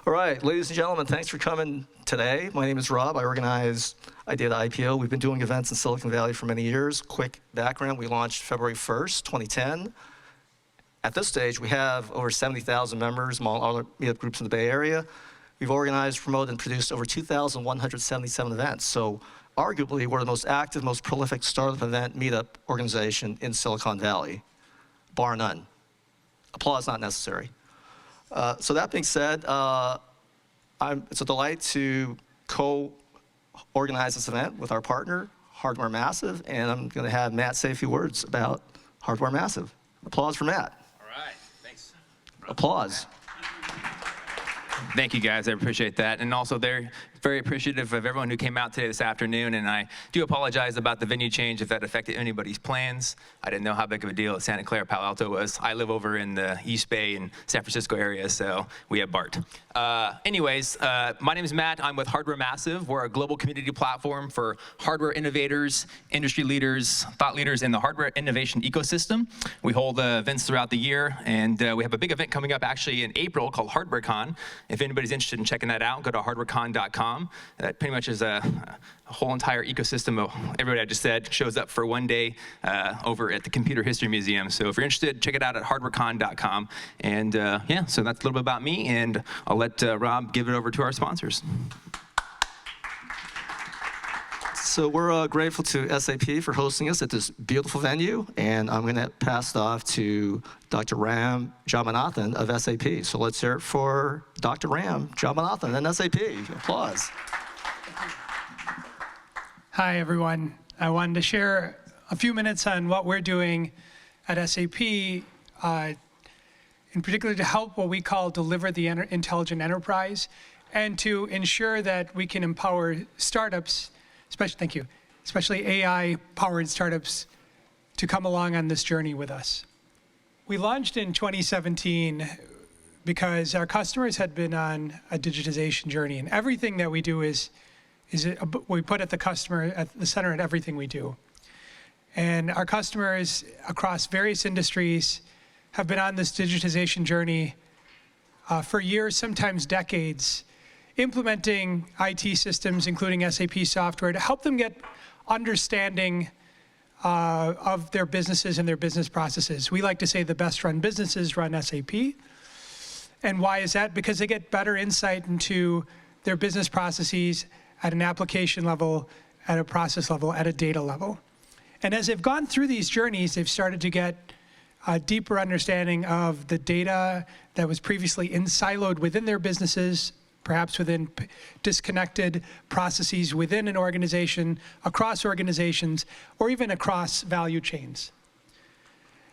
All right, ladies and gentlemen, thanks for coming today. My name is Rob. I organize Idea to IPO. We've been doing events in Silicon Valley for many years. Quick background, we launched February 1st, 2010. At this stage, we have over 70,000 members among all our meetup groups in the Bay Area. We've organized, promoted, and produced over 2,177 events. So arguably, we're the most active, most prolific startup event meetup organization in Silicon Valley, bar none. Applause not necessary. So that being said, it's a delight to co-organize this event with our partner, Hardware Massive, and I'm going to have Matt say a few words about Hardware Massive. Applause for Matt. All right, thanks. Applause. Thank you, guys. I appreciate that. And also, they're very appreciative of everyone who came out today this afternoon. And I do apologize about the venue change if that affected anybody's plans. I didn't know how big of a deal Santa Clara, Palo Alto was. I live over in the East Bay and San Francisco area, so we have BART. Anyways, my name is Matt. I'm with Hardware Massive. We're a global community platform for hardware innovators, industry leaders, thought leaders in the hardware innovation ecosystem. We hold events throughout the year, and we have a big event coming up actually in April called HardwareCon. If anybody's interested in checking that out, go to hardwarecon.com. That pretty much is a whole entire ecosystem of everybody I just said shows up for one day over at the Computer History Museum. So if you're interested, check it out at hardwarecon.com. And yeah, so that's a little bit about me, and I'll let Rob give it over to our sponsors. So we're grateful to SAP for hosting us at this beautiful venue, and I'm going to pass it off to Dr. Ram Jamanathan of SAP. So let's hear it for Dr. Ram Jamanathan and SAP. Applause. Hi, everyone. I wanted to share a few minutes on what we're doing at SAP, in particular to help what we call deliver the intelligent enterprise, and to ensure that we can empower startups, especially AI-powered startups, to come along on this journey with us. We launched in 2017 because our customers had been on a digitization journey, and everything that we do we put at the customer at the center of everything we do. And our customers across various industries have been on this digitization journey for years, sometimes decades, implementing IT systems, including SAP software, to help them get understanding of their businesses and their business processes. We like to say the best run businesses run SAP. And why is that? Because they get better insight into their business processes at an application level, at a process level, at a data level. And as they've gone through these journeys, they've started to get a deeper understanding of the data that was previously siloed within their businesses, perhaps within disconnected processes within an organization, across organizations, or even across value chains.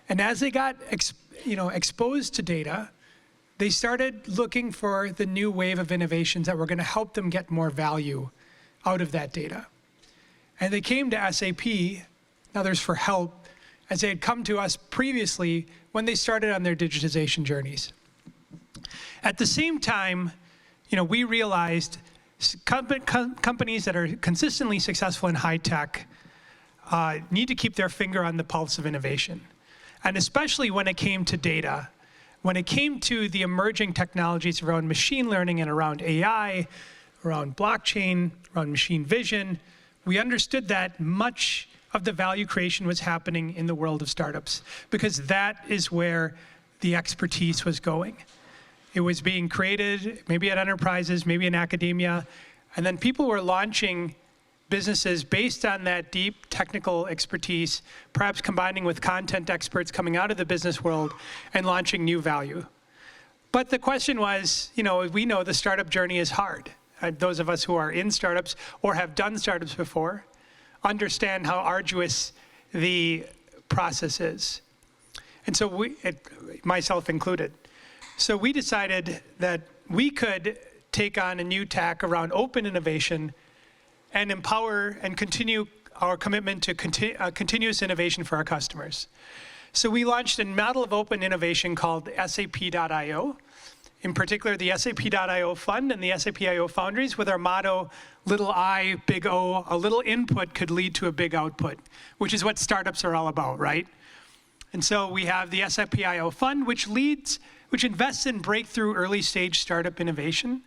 And as they got exposed to data, they started looking for the new wave of innovations that were going to help them get more value out of that data. And they came to SAP, and others, for help, as they had come to us previously when they started on their digitization journeys. At the same time, we realized companies that are consistently successful in high tech need to keep their finger on the pulse of innovation. And especially when it came to data, when it came to the emerging technologies around machine learning and around AI, around blockchain, around machine vision, we understood that much of the value creation was happening in the world of startups, because that is where the expertise was going. It was being created, maybe at enterprises, maybe in academia, and then people were launching businesses based on that deep technical expertise, perhaps combining with content experts coming out of the business world and launching new value. But the question was, we know the startup journey is hard. Those of us who are in startups or have done startups before understand how arduous the process is. And so myself included. So we decided that we could take on a new tack around open innovation and empower and continue our commitment to continuous innovation for our customers. So we launched a model of open innovation called SAP.io, in particular the SAP.io Fund and the SAP.io Foundries, with our motto, little I, big O, a little input could lead to a big output, which is what startups are all about, right? And so we have the SAP.io Fund, which which invests in breakthrough early-stage startup innovation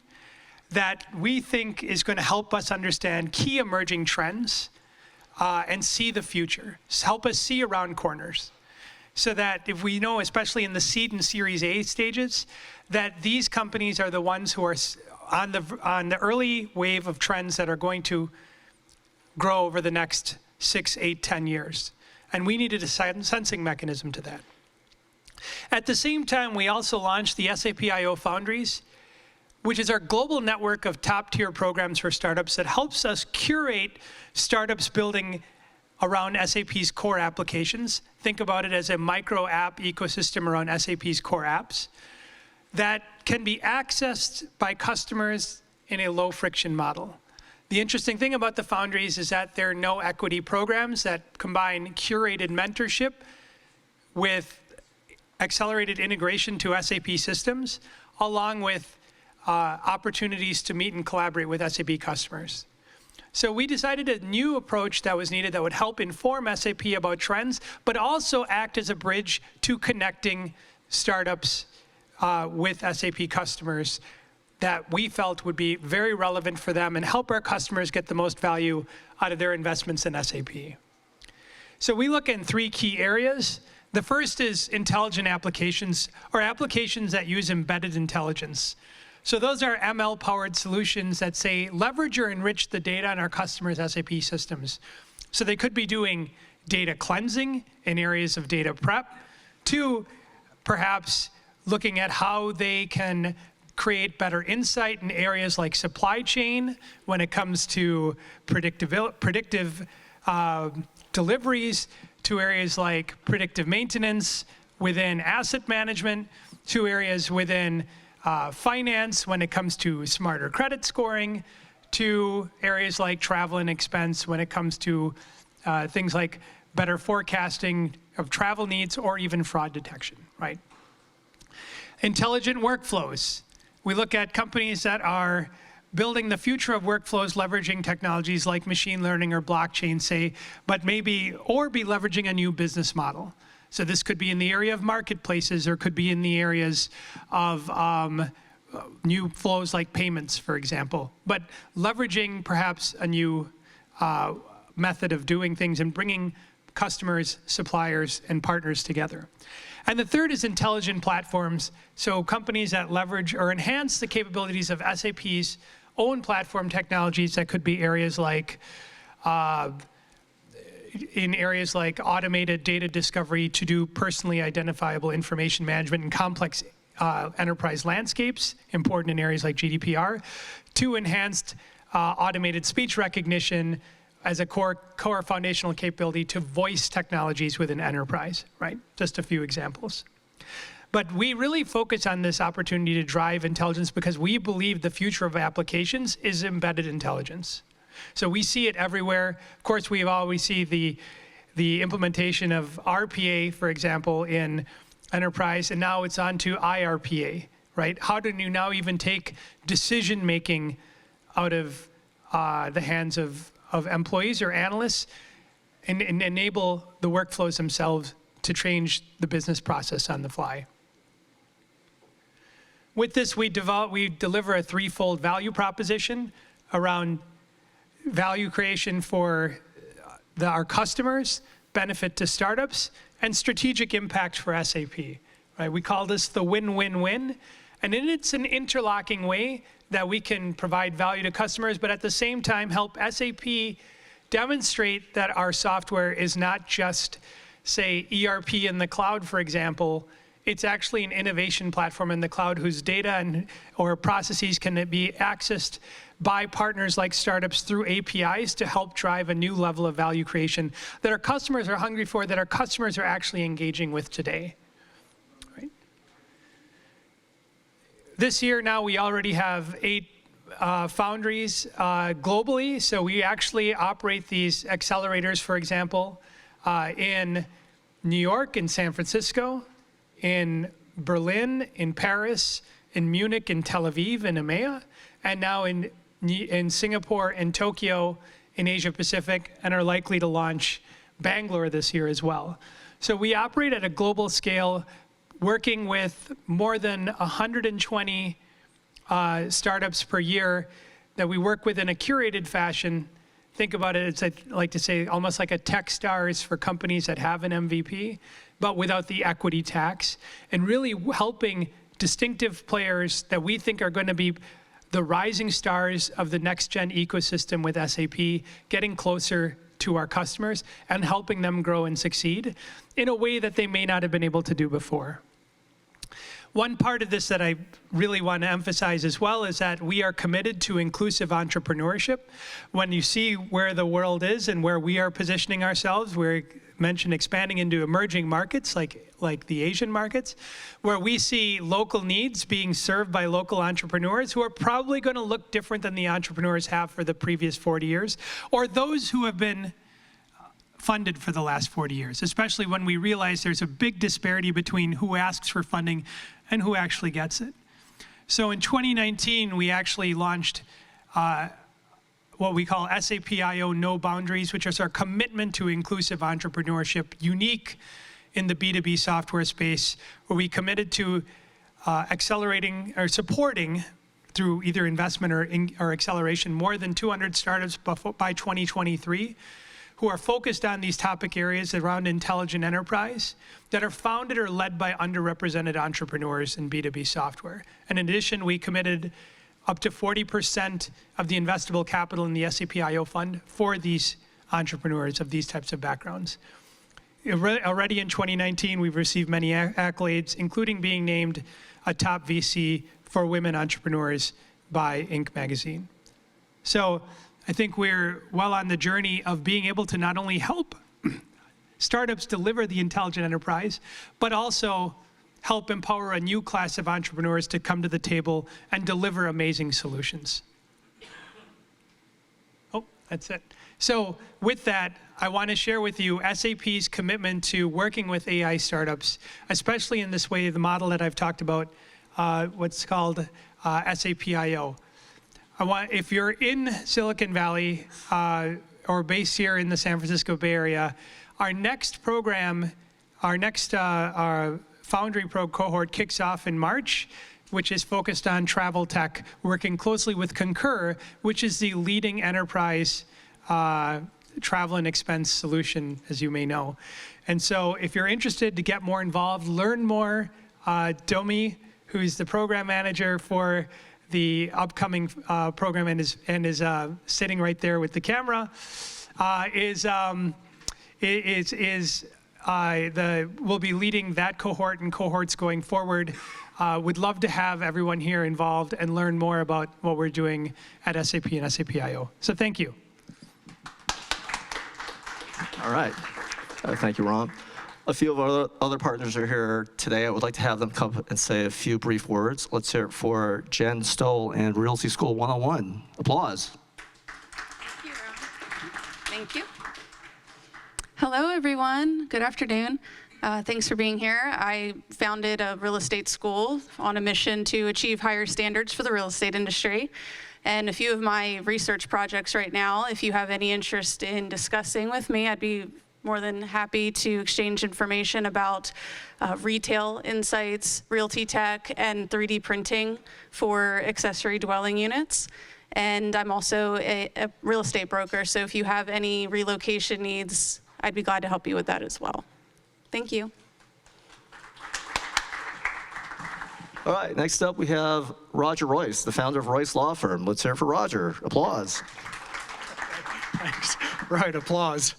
that we think is going to help us understand key emerging trends and see the future, help us see around corners. So that if we know, especially in the seed and Series A stages, that these companies are the ones who are on the early wave of trends that are going to grow over the next 6, 8, 10 years. And we needed a sensing mechanism to that. At the same time, we also launched the SAP I/O Foundries, which is our global network of top-tier programs for startups that helps us curate startups building around SAP's core applications. Think about it as a micro app ecosystem around SAP's core apps that can be accessed by customers in a low-friction model. The interesting thing about the Foundries is that there are no equity programs that combine curated mentorship with accelerated integration to SAP systems, along with opportunities to meet and collaborate with SAP customers. So we decided a new approach that was needed that would help inform SAP about trends, but also act as a bridge to connecting startups with SAP customers that we felt would be very relevant for them and help our customers get the most value out of their investments in SAP. So we look in 3 key areas. The first is intelligent applications, or applications that use embedded intelligence. So those are ML-powered solutions that say, leverage or enrich the data in our customers' SAP systems. So they could be doing data cleansing in areas of data prep, to perhaps looking at how they can create better insight in areas like supply chain when it comes to predictive deliveries, to areas like predictive maintenance within asset management, to areas within finance when it comes to smarter credit scoring, to areas like travel and expense when it comes to things like better forecasting of travel needs or even fraud detection, right? Intelligent workflows. We look at companies that are building the future of workflows, leveraging technologies like machine learning or blockchain, say, but maybe, or be leveraging a new business model. So this could be in the area of marketplaces, or could be in the areas of new flows like payments, for example. But leveraging perhaps a new method of doing things and bringing customers, suppliers, and partners together. And the third is intelligent platforms. So companies that leverage or enhance the capabilities of SAP's own platform technologies that could be areas like in areas like automated data discovery to do personally identifiable information management in complex enterprise landscapes, important in areas like GDPR, to enhanced automated speech recognition as a core foundational capability to voice technologies within enterprise, right? Just a few examples. But we really focus on this opportunity to drive intelligence because we believe the future of applications is embedded intelligence. So we see it everywhere. Of course, we always see the implementation of RPA, for example, in enterprise, and now it's on to IRPA, right? How do you now even take decision-making out of the hands of employees or analysts and enable the workflows themselves to change the business process on the fly? With this, we deliver a threefold value proposition around value creation for our customers, benefit to startups, and strategic impact for SAP. Right? We call this the win-win-win, and it's an interlocking way that we can provide value to customers, but at the same time help SAP demonstrate that our software is not just, say, ERP in the cloud, for example. It's actually an innovation platform in the cloud whose data or processes can be accessed by partners like startups through APIs to help drive a new level of value creation that our customers are hungry for, that our customers are actually engaging with today. Right? This year now we already have 8 foundries globally, so we actually operate these accelerators, for example, in New York, in San Francisco, in Berlin, in Paris, in Munich, in Tel Aviv, in EMEA, and now in Singapore and Tokyo in Asia Pacific, and are likely to launch Bangalore this year as well. So we operate at a global scale working with more than 120 startups per year that we work with in a curated fashion. Think about it, it's I like to say almost like a Techstars for companies that have an MVP, but without the equity tax, and really helping distinctive players that we think are going to be the rising stars of the next gen ecosystem with SAP, getting closer to our customers and helping them grow and succeed in a way that they may not have been able to do before. One part of this that I really want to emphasize as well is that we are committed to inclusive entrepreneurship. When you see where the world is and where we are positioning ourselves, we mentioned expanding into emerging markets like the Asian markets, where we see local needs being served by local entrepreneurs who are probably going to look different than the entrepreneurs have for the previous 40 years, or those who have been funded for the last 40 years, especially when we realize there's a big disparity between who asks for funding and who actually gets it. So in 2019, we actually launched what we call SAP IO No Boundaries, which is our commitment to inclusive entrepreneurship, unique in the B2B software space, where we committed to accelerating or supporting through either investment or acceleration more than 200 startups by 2023, who are focused on these topic areas around intelligent enterprise that are founded or led by underrepresented entrepreneurs in B2B software. And in addition, we committed up to 40% of the investable capital in the SAP IO fund for these entrepreneurs of these types of backgrounds. Already in 2019, we've received many accolades, including being named a top VC for women entrepreneurs by Inc. magazine. So I think we're well on the journey of being able to not only help startups deliver the intelligent enterprise, but also help empower a new class of entrepreneurs to come to the table and deliver amazing solutions. Oh, that's it. So with that, I want to share with you SAP's commitment to working with AI startups, especially in this way, the model that I've talked about, what's called SAP IO. If you're in Silicon Valley or based here in the San Francisco Bay Area, our next program, our Foundry Pro cohort kicks off in March, which is focused on travel tech, working closely with Concur, which is the leading enterprise travel and expense solution, as you may know. And so if you're interested to get more involved, learn more, Domi, who's the program manager for the upcoming program and is sitting right there with the camera, will be leading that cohort and cohorts going forward. Would love to have everyone here involved and learn more about what we're doing at SAP and SAP IO. So thank you. All right. Thank you, Ron. A few of our other partners are here today. I would like to have them come and say a few brief words. Let's hear it for Jen Stoll and Realty School 101. Applause. Thank you, Ron. Thank you. Hello, everyone. Good afternoon. Thanks for being here. I founded a real estate school on a mission to achieve higher standards for the real estate industry. And a few of my research projects right now, if you have any interest in discussing with me, I'd be more than happy to exchange information about retail insights, realty tech, and 3D printing for accessory dwelling units. And I'm also a real estate broker, so if you have any relocation needs, I'd be glad to help you with that as well. Thank you. All right, next up we have Roger Royce, the founder of Royce Law Firm. Let's hear it for Roger. Applause. Thanks. Right, applause.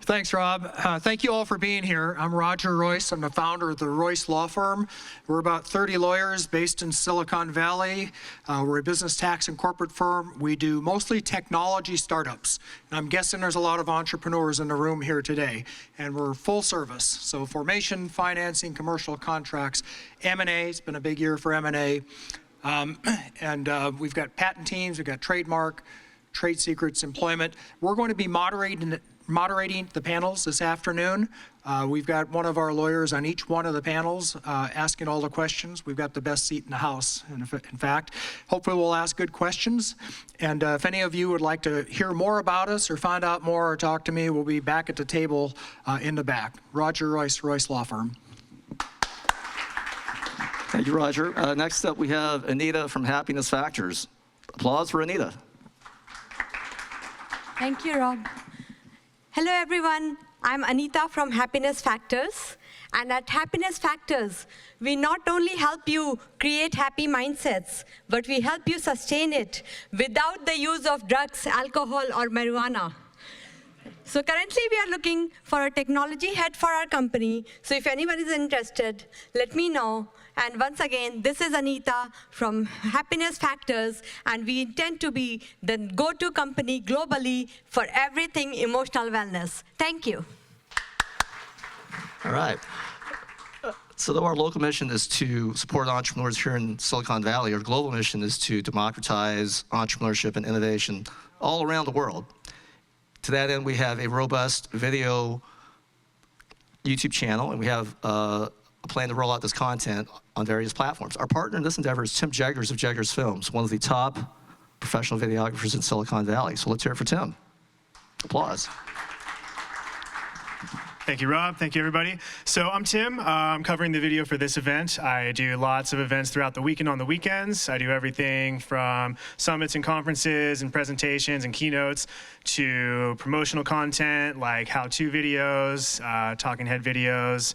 Thanks, Rob. Thank you all for being here. I'm Roger Royce. I'm the founder of the Royce Law Firm. We're about 30 lawyers based in Silicon Valley. We're a business tax and corporate firm. We do mostly technology startups. And I'm guessing there's a lot of entrepreneurs in the room here today. And we're full service. So formation, financing, commercial contracts, M&A. It's been a big year for M&A. We've got patent teams. We've got trademark, trade secrets, employment. We're going to be moderating the panels this afternoon. We've got one of our lawyers on each one of the panels asking all the questions. We've got the best seat in the house, in fact. Hopefully we'll ask good questions. And if any of you would like to hear more about us or find out more or talk to me, we'll be back at the table in the back. Roger Royce, Royce Law Firm. Thank you, Roger. Next up, we have Anita from Happiness Factors. Applause for Anita. Thank you, Rob. Hello, everyone. I'm Anita from Happiness Factors. And at Happiness Factors, we not only help you create happy mindsets, but we help you sustain it without the use of drugs, alcohol, or marijuana. So currently, we are looking for a technology head for our company. So if anyone is interested, let me know. And once again, this is Anita from Happiness Factors, and we intend to be the go-to company globally for everything emotional wellness. Thank you. All right. So though our local mission is to support entrepreneurs here in Silicon Valley, our global mission is to democratize entrepreneurship and innovation all around the world. To that end, we have a robust video YouTube channel, and we have a plan to roll out this content on various platforms. Our partner in this endeavor is Tim Jeggers of Jeggers Films, one of the top professional videographers in Silicon Valley. So let's hear it for Tim. Applause. Thank you, Rob. Thank you, everybody. So I'm Tim. I'm covering the video for this event. I do lots of events throughout the week and on the weekends. I do everything from summits and conferences and presentations and keynotes to promotional content like how-to videos, talking head videos,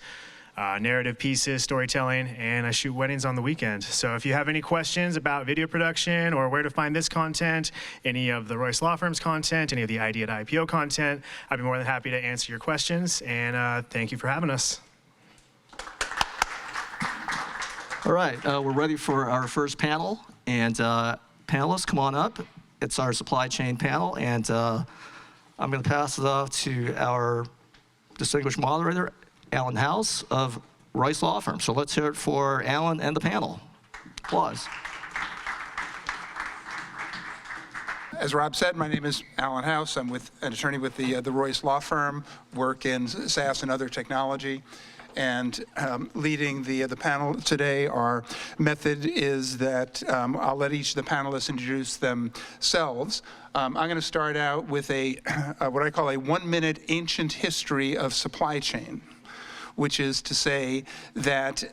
narrative pieces, storytelling, and I shoot weddings on the weekend. So if you have any questions about video production or where to find this content, any of the Royce Law Firm's content, any of the Idea to IPO content, I'd be more than happy to answer your questions, and thank you for having us. All right, we're ready for our first panel, and panelists, come on up. It's our supply chain panel, and I'm going to pass it off to our distinguished moderator, Alan House of Royce Law Firm. So let's hear it for Alan and the panel. Applause. As Rob said, my name is Alan House. I'm an attorney with the Royce Law Firm, work in SaaS and other technology. And leading the panel today, our method is that I'll let each of the panelists introduce themselves. I'm going to start out with what I call a 1-minute ancient history of supply chain, which is to say that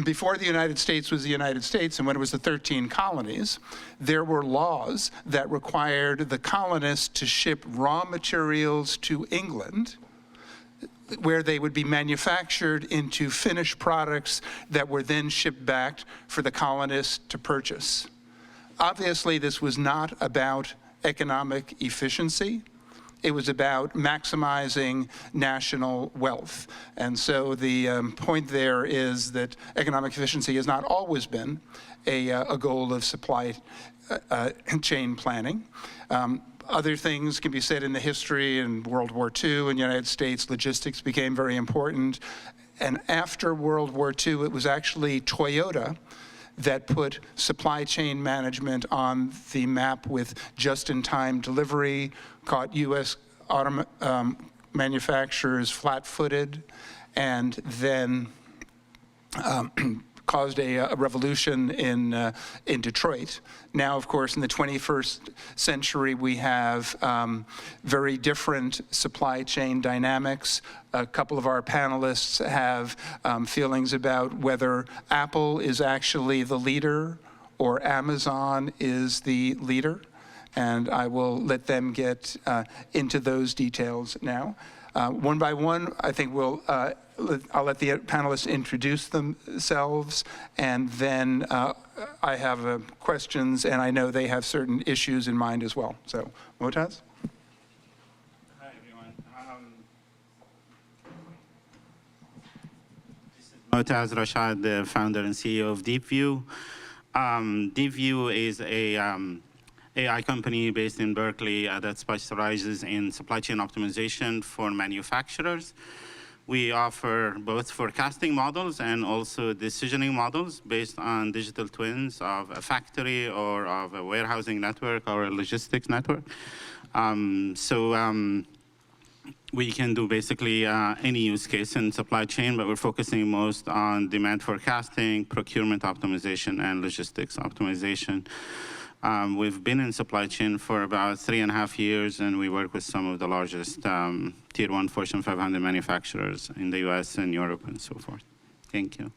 before the United States was the United States and when it was the 13 colonies, there were laws that required the colonists to ship raw materials to England, where they would be manufactured into finished products that were then shipped back for the colonists to purchase. Obviously, this was not about economic efficiency. It was about maximizing national wealth. And so the point there is that economic efficiency has not always been a goal of supply chain planning. Other things can be said in the history. In World War II in the United States, logistics became very important. And after World War II, it was actually Toyota that put supply chain management on the map with just-in-time delivery, caught U.S. manufacturers flat-footed, and then caused a revolution in Detroit. Now, of course, in the 21st century, we have very different supply chain dynamics. A couple of our panelists have feelings about whether Apple is actually the leader or Amazon is the leader. And I will let them get into those details now. One by one, I think I'll let the panelists introduce themselves, and then I have questions, and I know they have certain issues in mind as well. So, Motaz? Hi, everyone. This is Motaz Rashad, the founder and CEO of DeepView. DeepView is a AI company based in Berkeley that specializes in supply chain optimization for manufacturers. We offer both forecasting models and also decisioning models based on digital twins of a factory or of a warehousing network or a logistics network. We can do basically any use case in supply chain, but we're focusing most on demand forecasting, procurement optimization, and logistics optimization. We've been in supply chain for about 3.5 years, and we work with some of the largest Tier 1 Fortune 500 manufacturers in the US and Europe and so forth. Thank you.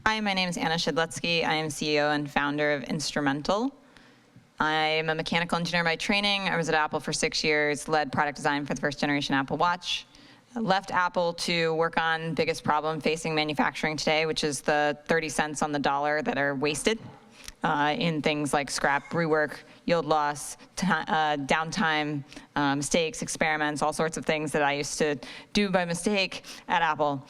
Hi, my name is Anna Shidletsky. I am CEO and founder of Instrumental. I'm a mechanical engineer by training. I was at Apple for 6 years, led product design for the first generation Apple Watch. I left Apple to work on the biggest problem facing manufacturing today, which is the 30 cents on the dollar that are wasted in things like scrap, rework, yield loss, downtime, mistakes, experiments, all sorts of things that I used to do by mistake at Apple,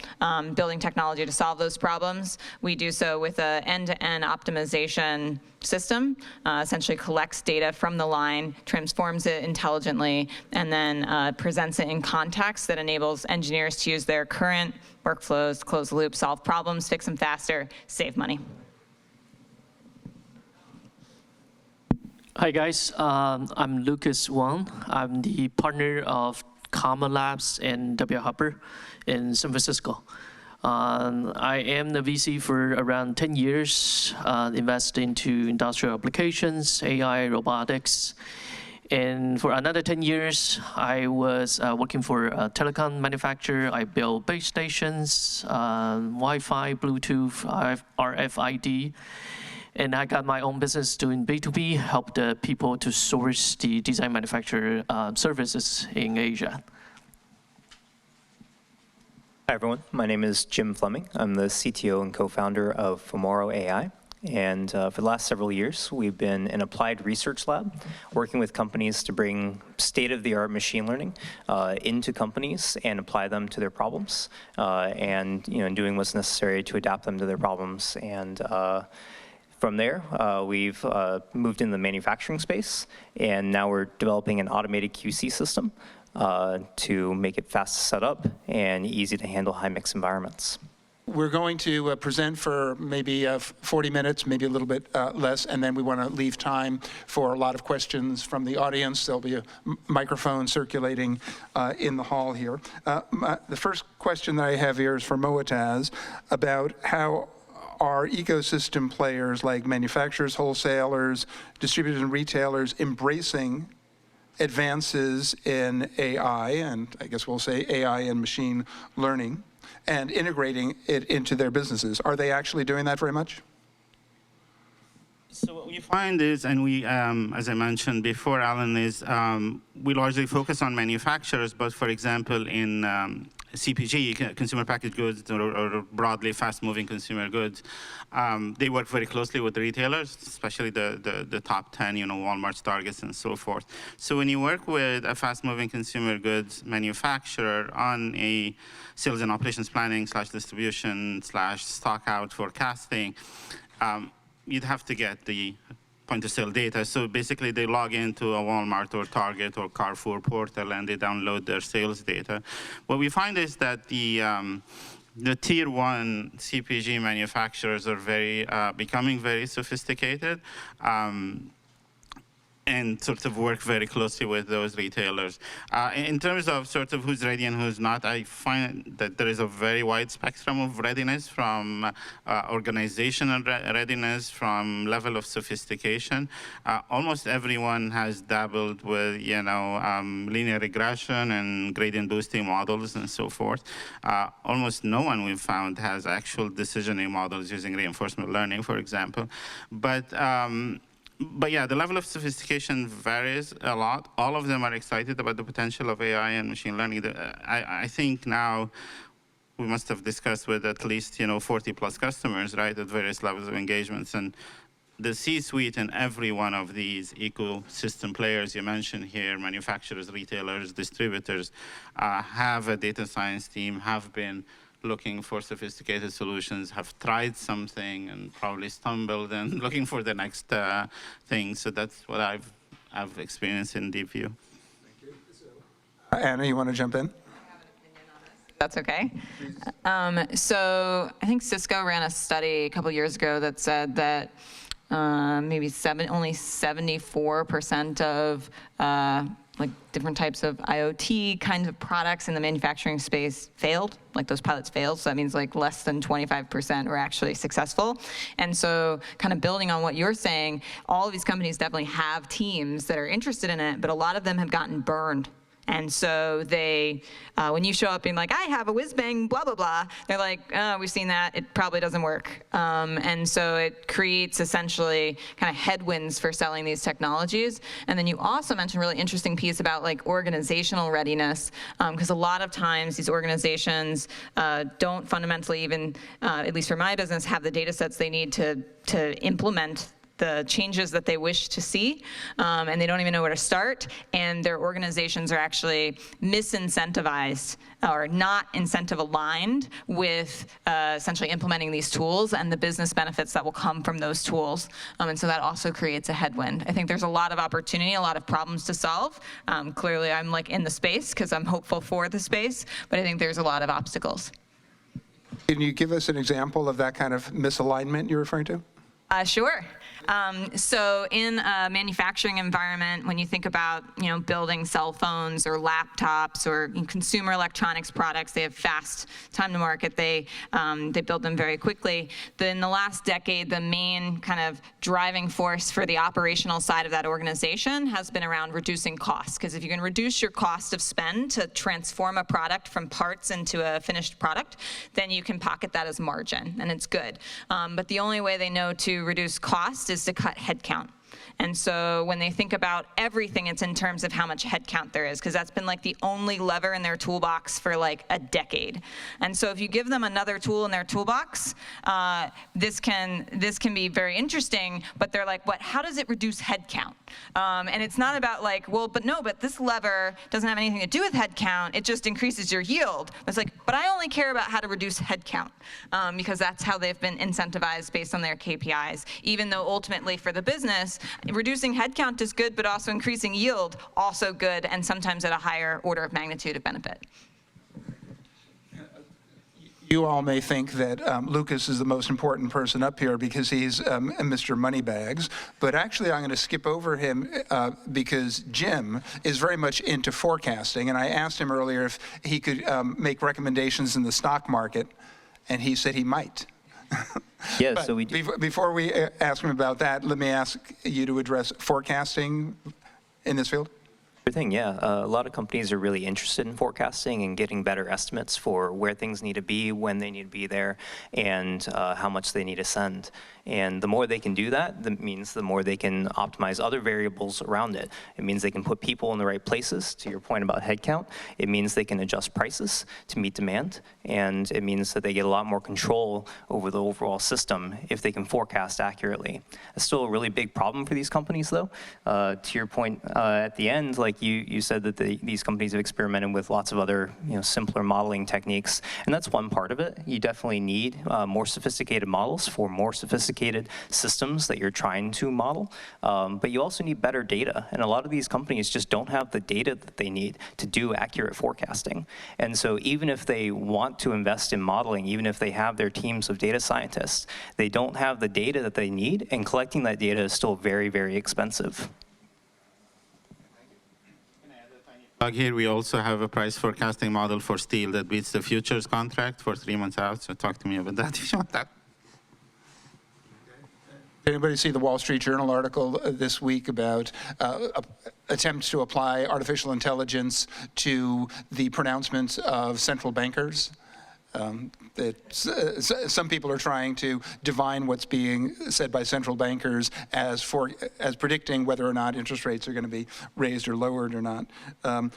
building technology to solve those problems. We do so with an end-to-end optimization system, essentially collects data from the line, transforms it intelligently, and then presents it in context that enables engineers to use their current workflows, close the loop, solve problems, fix them faster, save money. Hi guys, I'm Lucas Wang. I'm the partner of Comma Labs and W. Hopper in San Francisco. I am the VC for around 10 years, invested into industrial applications, AI, robotics. And for another 10 years, I was working for a telecom manufacturer. I built base stations, Wi-Fi, Bluetooth, RFID. And I got my own business doing B2B, help the people to source the design manufacturer services in Asia. Hi everyone, my name is Jim Fleming. I'm the CTO and co-founder of Fomoro AI. And for the last several years, we've been an applied research lab working with companies to bring state-of-the-art machine learning into companies and apply them to their problems, and doing what's necessary to adapt them to their problems. And from there, we've moved into the manufacturing space, and now we're developing an automated QC system to make it fast to set up and easy to handle high-mix environments. We're going to present for maybe 40 minutes, maybe a little bit less, and then we want to leave time for a lot of questions from the audience. There'll be a microphone circulating in the hall here. The first question that I have here is for Moataz about how are ecosystem players like manufacturers, wholesalers, distributors, and retailers embracing advances in AI, and I guess we'll say AI and machine learning, and integrating it into their businesses? Are they actually doing that very much? So what we find is, and we, as I mentioned before, Alan, is we largely focus on manufacturers, but for example, in CPG, consumer packaged goods, or broadly fast-moving consumer goods, they work very closely with the retailers, especially the top 10, Walmart, Targets, and so forth. So when you work with a fast-moving consumer goods manufacturer on a sales and operations planning / distribution / stock out forecasting, you'd have to get the point-of-sale data. So basically, they log into a Walmart or Target or Carrefour portal, and they download their sales data. What we find is that the tier one CPG manufacturers are becoming very sophisticated, and sort of work very closely with those retailers. In terms of sort of who's ready and who's not, I find that there is a very wide spectrum of readiness, from organizational readiness, from level of sophistication. Almost everyone has dabbled with, linear regression and gradient boosting models and so forth. Almost no one we've found has actual decisioning models using reinforcement learning, for example. But yeah, the level of sophistication varies a lot. All of them are excited about the potential of AI and machine learning. I think now we must have discussed with at least 40 plus customers, right, at various levels of engagements. And the C-suite in every one of these ecosystem players you mentioned here, manufacturers, retailers, distributors, have a data science team, have been looking for sophisticated solutions, have tried something and probably stumbled and looking for the next thing. So that's what I've experienced in DeepView. Thank you. Anna, you want to jump in? That's okay. So I think Cisco ran a study a couple years ago that said that only 74% of like different types of IoT kinds of products in the manufacturing space failed, like those pilots failed. So that means like less than 25% were actually successful. And so kind of building on what you're saying, all of these companies definitely have teams that are interested in it, but a lot of them have gotten burned And so they, when you show up being like, I have a whiz-bang, blah, blah, blah, they're like, oh, we've seen that. It probably doesn't work. And so it creates essentially kind of headwinds for selling these technologies. And then you also mentioned a really interesting piece about like organizational readiness, because a lot of times these organizations don't fundamentally even, at least for my business, have the data sets they need to implement the changes that they wish to see, and they don't even know where to start, and their organizations are actually misincentivized or not incentive aligned with essentially implementing these tools and the business benefits that will come from those tools. And so that also creates a headwind. I think there's a lot of opportunity, a lot of problems to solve. Clearly, I'm like in the space because I'm hopeful for the space, but I think there's a lot of obstacles. Can you give us an example of that kind of misalignment you're referring to? Sure. So in a manufacturing environment, when you think about building cell phones or laptops or consumer electronics products, they have fast time to market. They build them very quickly. In the last decade, the main kind of driving force for the operational side of that organization has been around reducing costs. Because if you can reduce your cost of spend to transform a product from parts into a finished product, then you can pocket that as margin, and it's good. But the only way they know to reduce cost is to cut headcount. And so when they think about everything, it's in terms of how much headcount there is, because that's been like the only lever in their toolbox for like a decade. And so if you give them another tool in their toolbox, this can be very interesting, but they're like, what? How does it reduce headcount? And it's not about like, well, but this lever doesn't have anything to do with headcount. It just increases your yield. It's like, but I only care about how to reduce headcount, because that's how they've been incentivized based on their KPIs, even though ultimately for the business, reducing headcount is good, but also increasing yield, also good, and sometimes at a higher order of magnitude of benefit. You all may think that Lucas is the most important person up here because he's Mr. Moneybags, but actually I'm going to skip over him because Jim is very much into forecasting, and I asked him earlier if he could make recommendations in the stock market, and he said he might. Yeah, so we do. Before we ask him about that, let me ask you to address forecasting in this field. Sure thing, yeah. A lot of companies are really interested in forecasting and getting better estimates for where things need to be, when they need to be there, and how much they need to send. And the more they can do that, that means the more they can optimize other variables around it. It means they can put people in the right places, to your point about headcount. It means they can adjust prices to meet demand. And it means that they get a lot more control over the overall system if they can forecast accurately. It's still a really big problem for these companies, though. To your point at the end, like you said that these companies have experimented with lots of other simpler modeling techniques. And that's one part of it. You definitely need more sophisticated models for more sophisticated systems that you're trying to model, but you also need better data. And a lot of these companies just don't have the data that they need to do accurate forecasting. And so even if they want to invest in modeling, even if they have their teams of data scientists, they don't have the data that they need, and collecting that data is still very, very expensive. Here we also have a price forecasting model for steel that beats the futures contract for 3 months out. So talk to me about that if you want that. Did anybody see the Wall Street Journal article this week about attempts to apply artificial intelligence to the pronouncements of central bankers? Some people are trying to divine what's being said by central bankers as predicting whether or not interest rates are going to be raised or lowered or not.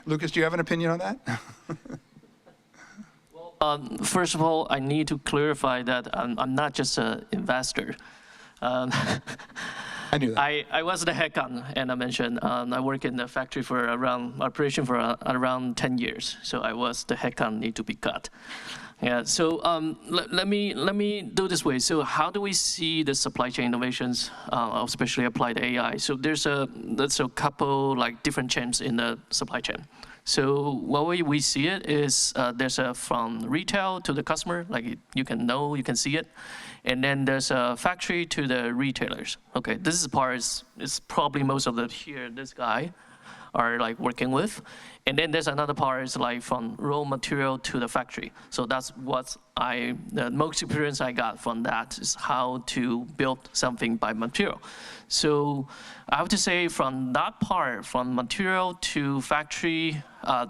Lucas, do you have an opinion on that? First of all, I need to clarify that I'm not just an investor. I knew that. I was the headcount, and I mentioned I work in the factory for operation for around 10 years. So I was the headcount need to be cut. Yeah. So let me do this way. So how do we see the supply chain innovations, especially applied AI? So there's a couple like different chains in the supply chain. So what way we see it is there's from retail to the customer, like you can see it. And then there's a factory to the retailers. Okay, this is part is probably most of the here, this guy. are like working with. And then there's another part is like from raw material to the factory. So that's what the most experience I got from that is how to build something by material. So I have to say from that part, from material to factory,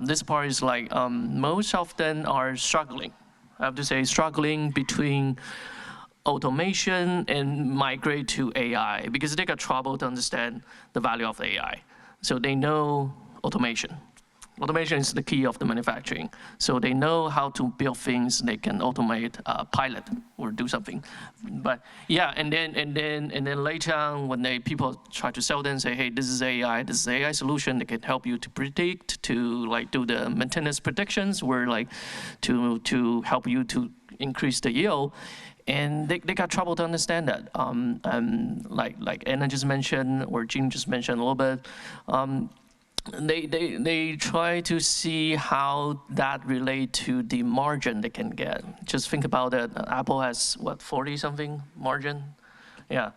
this part is like most of them are struggling. I have to say struggling between automation and migrate to AI because they got trouble to understand the value of AI. So they know automation. Automation is the key of the manufacturing. So they know how to build things they can automate, pilot or do something. But yeah, and then later on when people try to sell them, say, hey, this is AI solution that can help you to predict, to like do the maintenance predictions, or like to help you to increase the yield. And they got trouble to understand that. Like Anna just mentioned, or Jim just mentioned a little bit, they try to see how that relate to the margin they can get. Just think about it. Apple has what, 40-something margin? Yeah.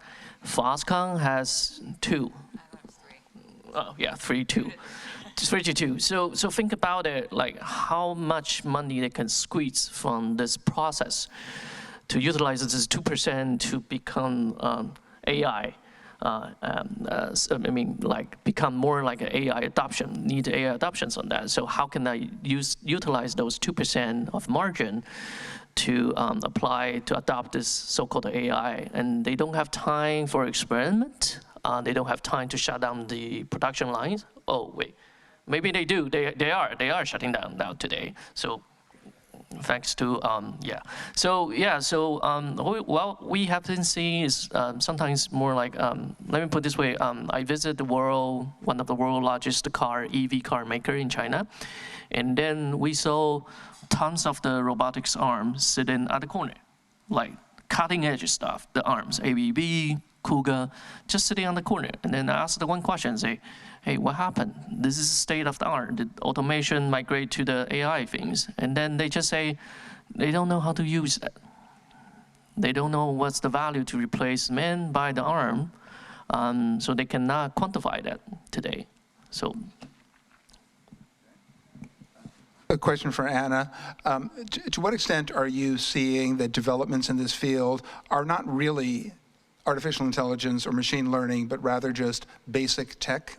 Foxconn has 2. Oh yeah, 3-2. 3-2. So think about it, like how much money they can squeeze from this process to utilize this 2% to become AI. Become more like an AI adoption, need AI adoptions on that. So how can I utilize those 2% of margin to apply, to adopt this so-called AI? And they don't have time for experiment. They don't have time to shut down the production lines. Oh, wait, maybe they do. They are shutting down now today. So thanks to, what we have been seeing is sometimes more like, let me put it this way, I visit one of the world's largest EV car maker in China, and then we saw tons of the robotics arms sitting at the corner, like cutting edge stuff, the arms, ABB, Kuga, just sitting on the corner. And then I asked the one question, say, hey, what happened? This is state of the art. Did automation migrate to the AI things? And then they just say, they don't know how to use that. They don't know what's the value to replace man by the arm, so they cannot quantify that today. So. A question for Anna. To what extent are you seeing that developments in this field are not really artificial intelligence or machine learning, but rather just basic tech?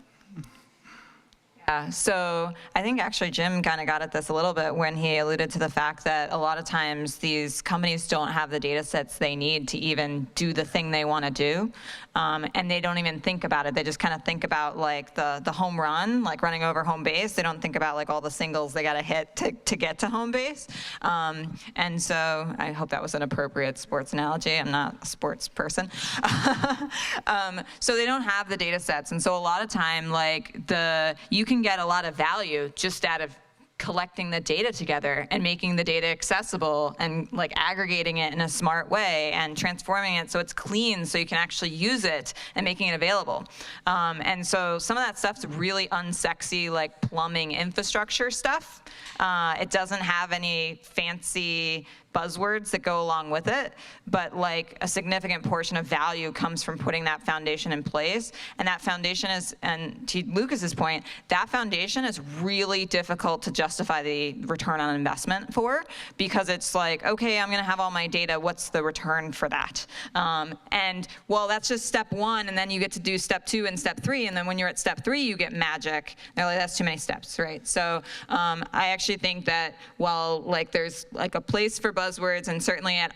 Yeah, so I think actually Jim kind of got at this a little bit when he alluded to the fact that a lot of times these companies don't have the data sets they need to even do the thing they want to do. And they don't even think about it. They just kind of think about like the home run, like running over home base. They don't think about like all the singles they got to hit to get to home base. And so I hope that was an appropriate sports analogy. I'm not a sports person. So they don't have the data sets. And so a lot of time, like you can get a lot of value just out of collecting the data together and making the data accessible and like aggregating it in a smart way and transforming it so it's clean so you can actually use it and making it available. And so some of that stuff's really unsexy, like plumbing infrastructure stuff. It doesn't have any fancy buzzwords that go along with it, but like a significant portion of value comes from putting that foundation in place. And that foundation is, and to Lucas's point, that foundation is really difficult to justify the return on investment for, because it's like, okay, I'm gonna have all my data, what's the return for that? And well, that's just step 1, and then you get to do step 2 and step 3, and then when you're at step 3, you get magic. They're like, that's too many steps, right? So I actually think that while like there's like a place for buzzwords, and certainly at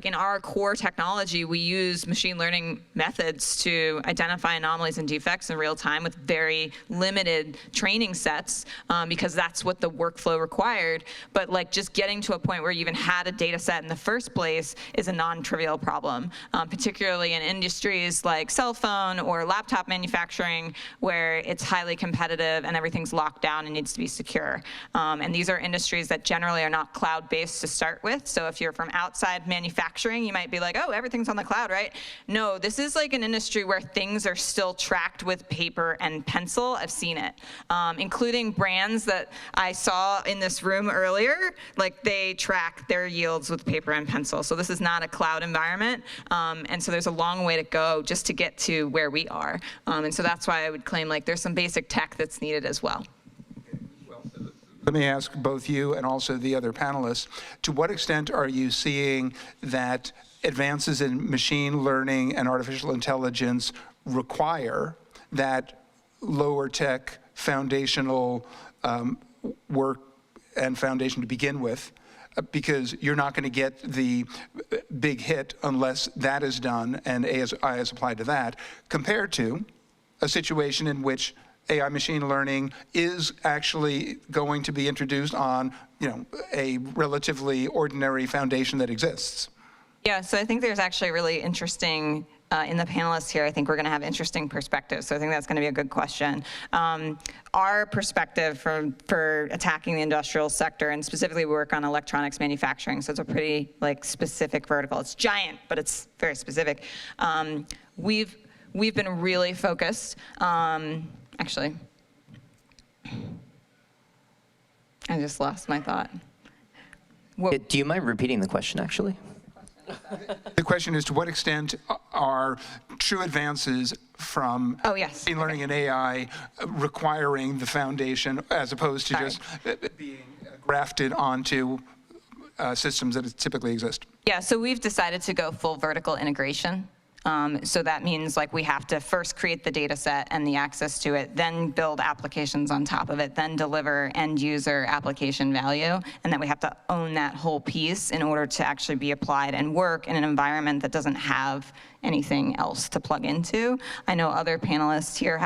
in our core technology, we use machine learning methods to identify anomalies and defects in real time with very limited training sets, because that's what the workflow required. But like just getting to a point where you even had a data set in the first place is a non-trivial problem, particularly in industries like cell phone or laptop manufacturing, where it's highly competitive and everything's locked down and needs to be secure. And these are industries that generally are not cloud-based to start with. So if you're from outside manufacturing, you might be like, oh, everything's on the cloud, right? No, this is like an industry where things are still tracked with paper and pencil. I've seen it, including brands that I saw in this room earlier, like they track their yields with paper and pencil. So this is not a cloud environment. And so there's a long way to go just to get to where we are. And so that's why I would claim like there's some basic tech that's needed as well. Let me ask both you and also the other panelists, to what extent are you seeing that advances in machine learning and artificial intelligence require that lower tech foundational work and foundation to begin with? Because you're not going to get the big hit unless that is done and AI is applied to that, compared to a situation in which AI machine learning is actually going to be introduced on, a relatively ordinary foundation that exists. Yeah, so I think there's actually really interesting, in the panelists here, I think we're going to have interesting perspectives. So I think that's going to be a good question. Our perspective for attacking the industrial sector, and specifically we work on electronics manufacturing, so it's a pretty specific vertical. It's giant, but it's very specific. We've been really focused. Actually, I just lost my thought. Do you mind repeating the question, actually? The question is, to what extent are true advances from machine learning and AI requiring the foundation as opposed to just being grafted onto systems that typically exist? Yeah, so we've decided to go full vertical integration. So that means we have to first create the data set and the access to it, then build applications on top of it, then deliver end user application value, and then we have to own that whole piece in order to actually be applied and work in an environment that doesn't have anything else to plug into. I know other panelists here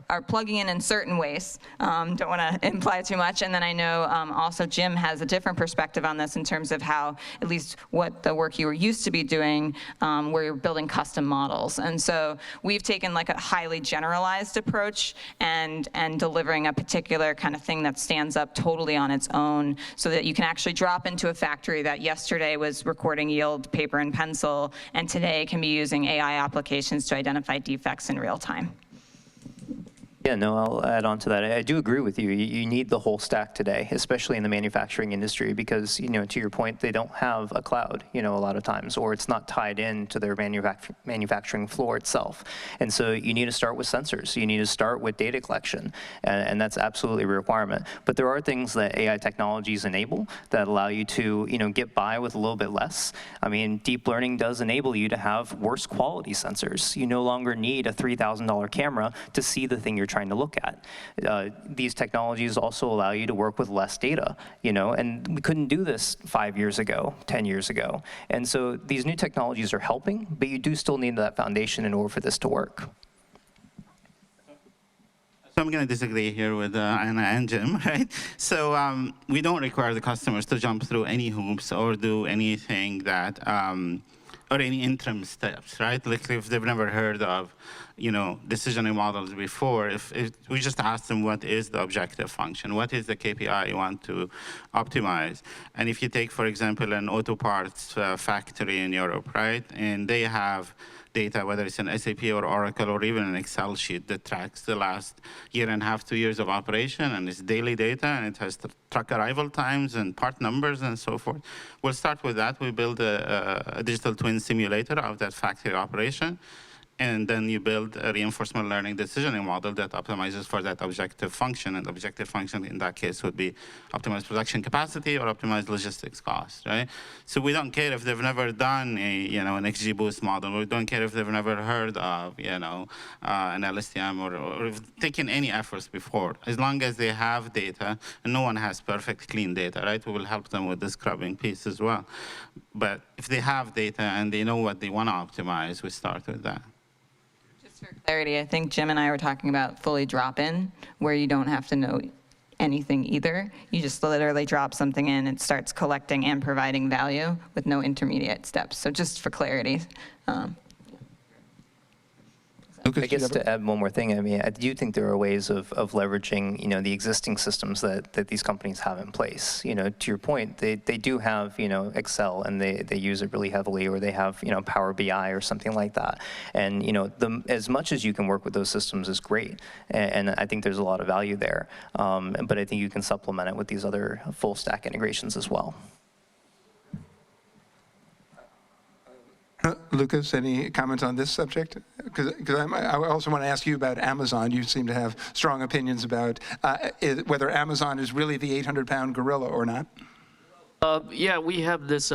are plugging in certain ways. Don't want to imply too much. And then I know also Jim has a different perspective on this in terms of how, at least what the work you were used to be doing, where you're building custom models. And so we've taken a highly generalized approach and delivering a particular kind of thing that stands up totally on its own so that you can actually drop into a factory that yesterday was recording yield paper and pencil and today can be using AI applications to identify defects in real time. Yeah, no, I'll add on to that. I do agree with you. You need the whole stack today, especially in the manufacturing industry, because, to your point, they don't have a cloud, a lot of times, or it's not tied in to their manufacturing floor itself. And so you need to start with sensors. You need to start with data collection, and that's absolutely a requirement. But there are things that AI technologies enable that allow you to, get by with a little bit less. I mean, deep learning does enable you to have worse quality sensors. You no longer need a $3,000 camera to see the thing you're trying to look at. These technologies also allow you to work with less data, and we couldn't do this 5 years ago, 10 years ago. And so these new technologies are helping, but you do still need that foundation in order for this to work. So I'm going to disagree here with Anna and Jim, right? So we don't require the customers to jump through any hoops or do anything that, or any interim steps, right? Like if they've never heard of, decisioning models before, if we just ask them what is the objective function, what is the KPI you want to optimize. And if you take, for example, an auto parts factory in Europe, right? And they have data, whether it's an SAP or Oracle or even an Excel sheet that tracks the last year and a half, 2 years of operation, and it's daily data, and it has truck arrival times and part numbers and so forth. We'll start with that. We build a digital twin simulator of that factory operation. And then you build a reinforcement learning decisioning model that optimizes for that objective function. And the objective function in that case would be optimized production capacity or optimized logistics cost, right? So we don't care if they've never done an XGBoost model. We don't care if they've never heard of, an LSTM or if taken any efforts before. As long as they have data, and no one has perfect, clean data, right? We will help them with the scrubbing piece as well. But if they have data and they know what they want to optimize, we start with that. For clarity, I think Jim and I were talking about fully drop-in, where you don't have to know anything either. You just literally drop something in, it starts collecting and providing value with no intermediate steps. So just for clarity. Lucas, I do you guess have a- to add one more thing, I mean, I do think there are ways of leveraging, the existing systems that these companies have in place. To your point, they do have, Excel, and they use it really heavily, or they have, Power BI or something like that. And, as much as you can work with those systems is great. And I think there's a lot of value there. But I think you can supplement it with these other full stack integrations as well. Lucas, any comments on this subject? Because I also want to ask you about Amazon. You seem to have strong opinions about whether Amazon is really the 800-pound gorilla or not. Yeah, we have this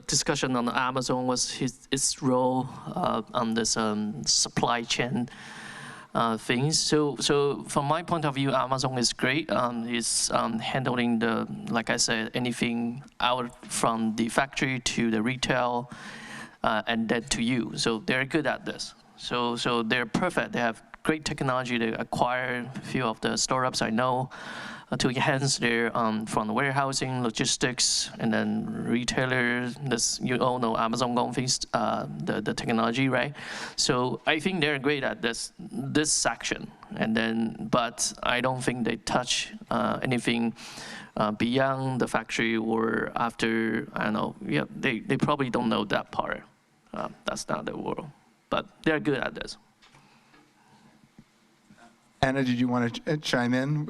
discussion on Amazon, was its role on this supply chain things. So from my point of view, Amazon is great. It's handling like I said, anything out from the factory to the retail, and then to you. So they're good at this. So they're perfect. They have great technology. They acquire a few of the startups I know to enhance their from the warehousing, logistics, and then retailers. This, you all know Amazon Gonfing's the technology, right? So I think they're great at this section. And then, but I don't think they touch anything beyond the factory or after. I don't know. Yeah, they probably don't know that part. That's not their world, but they're good at this. Anna, did you want to chime in?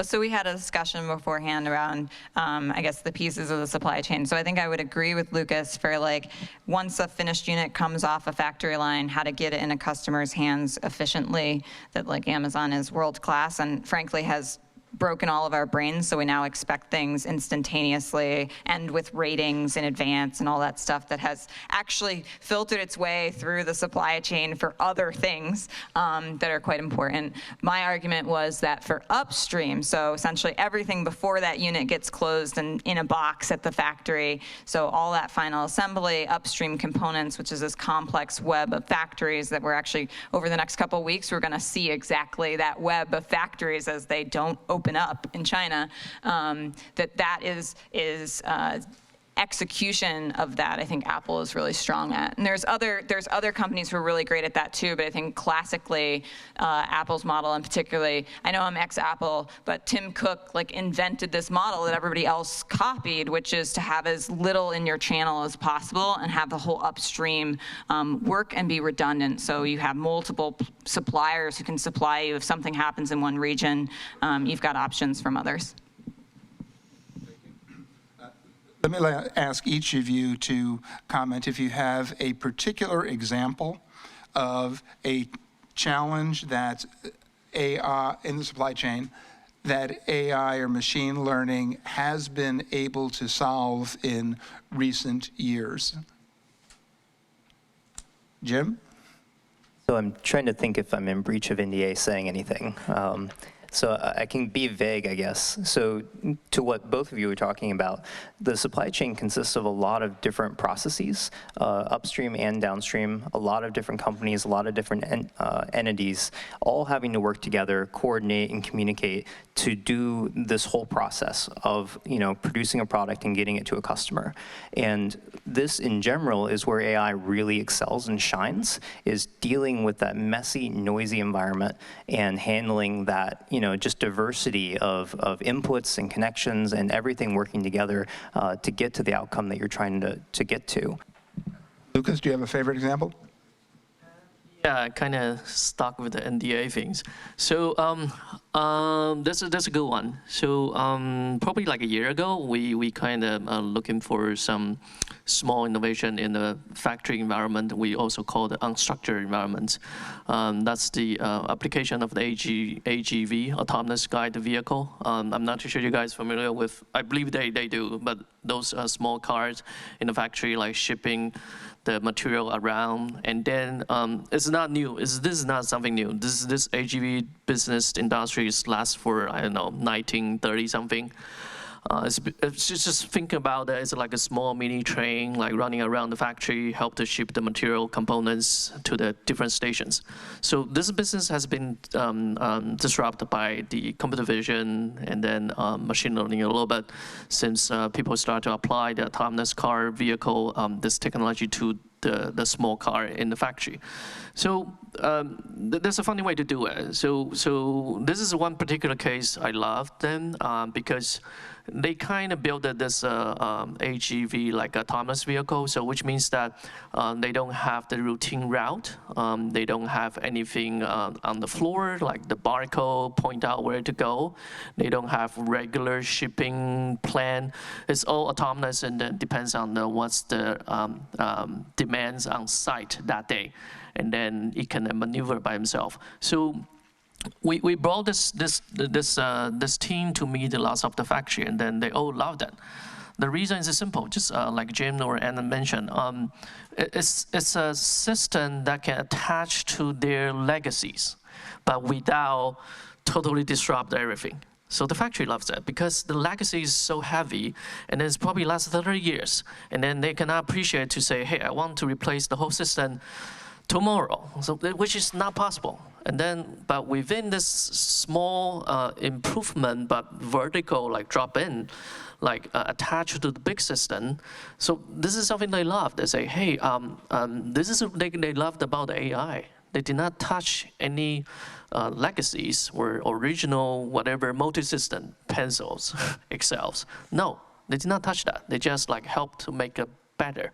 So we had a discussion beforehand around, I guess, the pieces of the supply chain. So I think I would agree with Lucas for, like, once a finished unit comes off a factory line, how to get it in a customer's hands efficiently, that, like, Amazon is world-class and, frankly, has broken all of our brains, so we now expect things instantaneously and with ratings in advance and all that stuff that has actually filtered its way through the supply chain for other things that are quite important. My argument was that for upstream, so essentially everything before that unit gets closed and in a box at the factory, so all that final assembly, upstream components, which is this complex web of factories that we're actually, over the next couple of weeks, we're going to see exactly that web of factories as they don't open up in China, that is execution of that, I think Apple is really strong at. And there's other companies who are really great at that too, but I think classically, Apple's model, and particularly, I know I'm ex-Apple, but Tim Cook invented this model that everybody else copied, which is to have as little in your channel as possible and have the whole upstream work and be redundant. So you have multiple suppliers who can supply you. If something happens in one region, you've got options from others. Let me ask each of you to comment if you have a particular example of a challenge that AI in the supply chain that AI or machine learning has been able to solve in recent years. Jim? So I'm trying to think if I'm in breach of NDA saying anything. So I can be vague, I guess. So to what both of you were talking about, the supply chain consists of a lot of different processes, upstream and downstream, a lot of different companies, a lot of different entities, all having to work together, coordinate, and communicate to do this whole process of producing a product and getting it to a customer. And this, in general, is where AI really excels and shines, is dealing with that messy, noisy environment and handling that, just diversity of inputs and connections and everything working together to get to the outcome that you're trying to get to. Lucas, do you have a favorite example? Yeah, I kind of stuck with the NDA things. So that's a good one. So probably like a year ago, we kind of looking for some small innovation in the factory environment. We also call the unstructured environment. That's the application of the AGV, autonomous guided vehicle. I'm not too sure you guys are familiar with, I believe they do, but those small cars in the factory, like shipping the material around, and then it's not new. This is not something new. This AGV business industry lasts for, I don't know, 1930 something. It's just think about it as like a small mini train, like running around the factory, help to ship the material components to the different stations. So this business has been disrupted by the computer vision and then machine learning a little bit since people start to apply the autonomous car vehicle, this technology to the small car in the factory. So there's a funny way to do it. So this is one particular case I love them because they kind of built this AGV, like autonomous vehicle, so which means that they don't have the routine route. They don't have anything on the floor, like the barcode point out where to go. They don't have regular shipping plan. It's all autonomous and then depends on what's the demands on site that day. And then it can maneuver by himself. So we brought this team to meet the lots of the factory, and then they all loved it. The reason is simple, just like Jim or Anna mentioned. It's a system that can attach to their legacies, but without totally disrupt everything. So the factory loves it because the legacy is so heavy, and it's probably lasts 30 years. And then they cannot appreciate to say, hey, I want to replace the whole system tomorrow, so which is not possible. And then, but within this small improvement, but vertical, like drop in, like attached to the big system. So this is something they love. They say, hey, this is what they loved about the AI. They did not touch any legacies or original whatever multi-system pencils, Excels. No, they did not touch that. They just like helped to make it better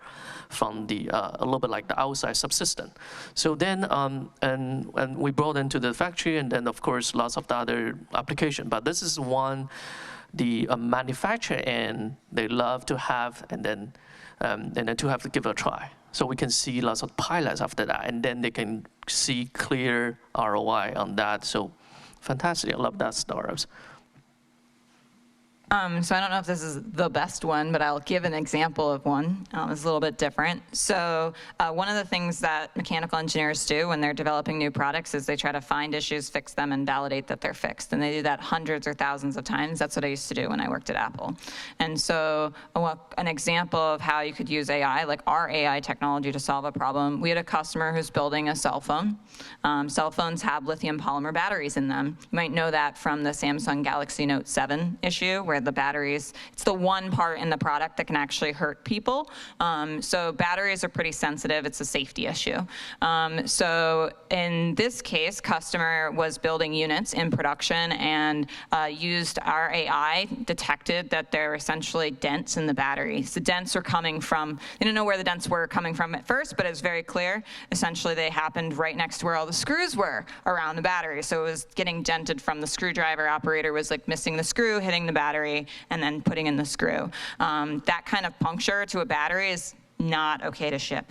from the a little bit like the outside subsystem. So then and we brought into the factory, and then of course lots of the other application. But this is one the manufacturer end they love to have, and then to have to give it a try. So we can see lots of pilots after that, and then they can see clear ROI on that. So fantastic, I love that startups. So I don't know if this is the best one, but I'll give an example of one. It's a little bit different. So one of the things that mechanical engineers do when they're developing new products is they try to find issues, fix them, and validate that they're fixed. And they do that hundreds or thousands of times. That's what I used to do when I worked at Apple. And so an example of how you could use AI, like our AI technology to solve a problem, we had a customer who's building a cell phone. Cell phones have lithium polymer batteries in them. You might know that from the Samsung Galaxy Note 7 issue, where the batteries, it's the one part in the product that can actually hurt people. So batteries are pretty sensitive. It's a safety issue. So in this case, customer was building units in production and used our AI, detected that there were essentially dents in the battery. So dents are coming from, they didn't know where the dents were coming from at first, but it was very clear. Essentially, they happened right next to where all the screws were around the battery. So it was getting dented from the screwdriver. Operator was like missing the screw, hitting the battery, and then putting in the screw. That kind of puncture to a battery is not okay to ship.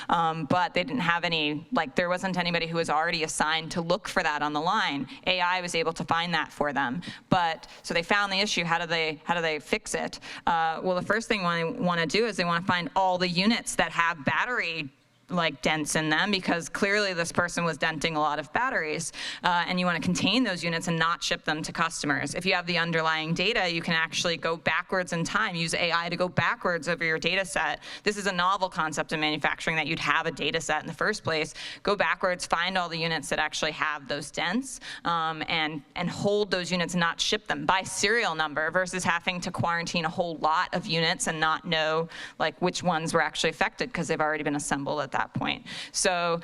But they didn't have any, like there wasn't anybody who was already assigned to look for that on the line. AI was able to find that for them. But, so they found the issue, how do they fix it? Well, the first thing they want to do is they want to find all the units that have battery like dents in them, because clearly this person was denting a lot of batteries, and you want to contain those units and not ship them to customers. If you have the underlying data, you can actually go backwards in time, use AI to go backwards over your data set. This is a novel concept in manufacturing, that you'd have a data set in the first place, go backwards, find all the units that actually have those dents, and hold those units and not ship them by serial number, versus having to quarantine a whole lot of units and not know like which ones were actually affected because they've already been assembled at that point. So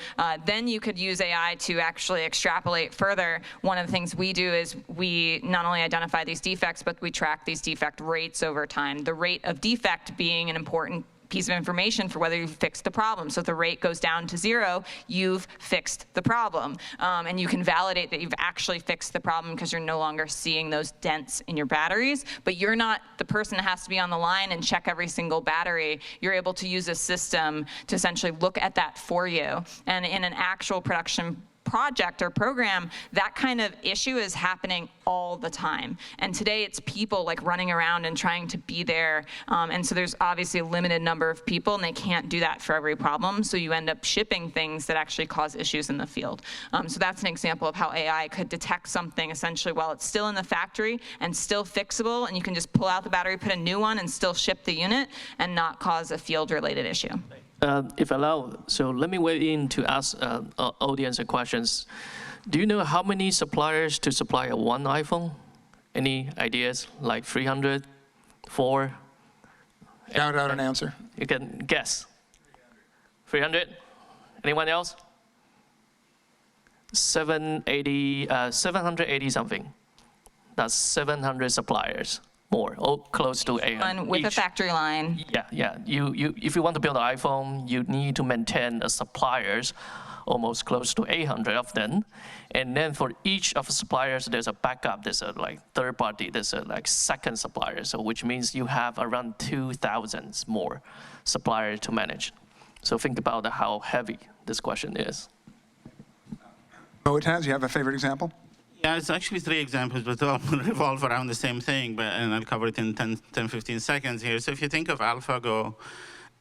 then you could use AI to actually extrapolate further. One of the things we do is we not only identify these defects, but we track these defect rates over time. The rate of defect being an important piece of information for whether you've fixed the problem. So if the rate goes down to 0, you've fixed the problem. And you can validate that you've actually fixed the problem because you're no longer seeing those dents in your batteries, but you're not the person that has to be on the line and check every single battery. You're able to use a system to essentially look at that for you. And in an actual production project or program, that kind of issue is happening all the time. And today it's people like running around and trying to be there. And so there's obviously a limited number of people, and they can't do that for every problem. So you end up shipping things that actually cause issues in the field. So that's an example of how AI could detect something essentially while it's still in the factory and still fixable, and you can just pull out the battery, put a new one, and still ship the unit and not cause a field-related issue. If allowed, so let me weigh in to ask audience questions. Do you know how many suppliers to supply a one iPhone? Any ideas? Like 300, 4? Shout out an answer. You can guess. 300? Anyone else? 780 something. That's 700 suppliers. More, close to 800. One with a factory line. Yeah. If you want to build an iPhone, you need to maintain the suppliers, almost close to 800 of them. And then for each of the suppliers, there's a backup. There's a like third party. There's a like second supplier. So which means you have around 2,000 more suppliers to manage. So think about how heavy this question is. Moataz, you have a favorite example? Yeah, it's actually 3 examples, but they all revolve around the same thing, and I'll cover it in 10, 15 seconds here. So if you think of AlphaGo